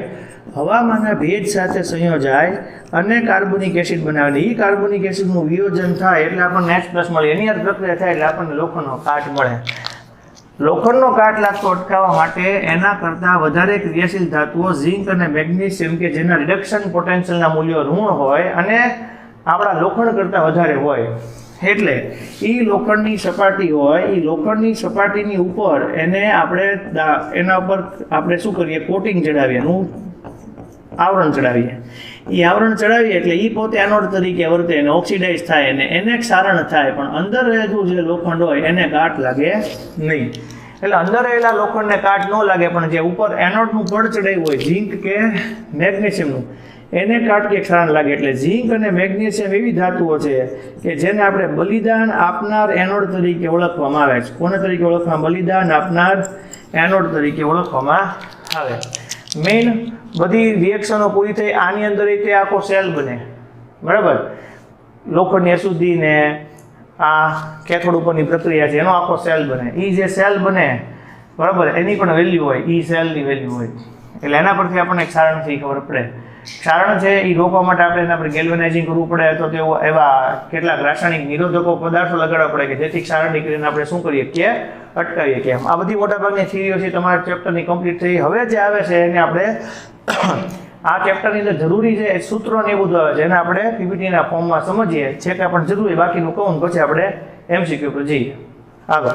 હવામાંના ભેજ સાથે સંયોજાય અને કાર્બનિક એસિડ બનાવે. એ કાર્બનિક એસિડનું વિયોજન થાય એટલે આપણને H+ મળે. એની અંદર પ્રક્રિયા થાય એટલે આપણને લોખંડનો કાટ મળે. લોખંડનો કાટ લાગતો અટકાવવા માટે એના કરતાં વધારે ક્રિયાશીલ ધાતુઓ ઝિંક અને મેગ્નેશિયમ કે જેના રિડક્શન પોટેન્શિયલના મૂલ્યો ઋણ હોય અને આપણા લોખંડ કરતાં વધારે હોય, એટલે એ લોખંડની સપાટી હોય, એ લોખંડની સપાટીની ઉપર એને એના ઉપર આપણે શું કરીએ? કોટિંગ ચડાવીએ, એનું આવરણ ચડાવીએ. એ આવરણ ચડાવીએ એટલે એ પોતે એનોડ તરીકે વર્તે અને ઓક્સિડાઇઝ થાય અને એને ક્ષારણ થાય. પણ અંદર રહેલું જે લોખંડ હોય એને કાટ લાગે નહીં. એટલે અંદર રહેલા લોખંડને કાટ ન લાગે, પણ જે ઉપર એનોડનું પડ ચડાવ્યું હોય ઝિંક કે મેગ્નેશિયમનું, એને કાટ કે ક્ષારણ લાગે. એટલે ઝિંક અને મેગ્નેશિયમ એવી ધાતુઓ છે કે જેને આપણે બલિદાન આપનાર એનોડ તરીકે ઓળખવામાં આવે છે. કોને તરીકે ઓળખવામાં? બલિદાન આપનાર એનોડ તરીકે ઓળખવામાં આવે. મેઇન બધી રિએક્શનો પૂરી થઈ, આની અંદર તે આખો સેલ બને. બરાબર. લોખંડની અશુદ્ધિ ને આ કેથોડ ઉપરની પ્રક્રિયા છે એનો આખો સેલ બને. એ જે સેલ બને, બરાબર, એની પણ વેલ્યુ હોય, એ સેલની વેલ્યુ હોય. એટલે એના પરથી આપણને ક્ષારણથી ખબર પડે. ક્ષારણ છે એ રોકવા માટે આપણે એના પર ગેલ્વેનાઇઝિંગ કરવું પડે, તો તેઓ એવા કેટલાક રાસાયણિક નિરોધકો પદાર્થો લગાડવા પડે કે જેથી ક્ષારણની ક્રિયાને આપણે શું કરીએ કે અટકાવીએ. કેમ? આ બધી મોટાભાગની થિયરીઓ છે તમારા ચેપ્ટરની કમ્પ્લીટ થઈ. હવે જે આવે છે એને આપણે આ ચેપ્ટરની અંદર જરૂરી છે સૂત્રો ને એ બધું આવે છે એને આપણે પીપીટીના ફોર્મમાં સમજીએ છે કે આપણને જરૂરી, બાકીનું કહું પછી આપણે MCQ પર જઈએ. આગળ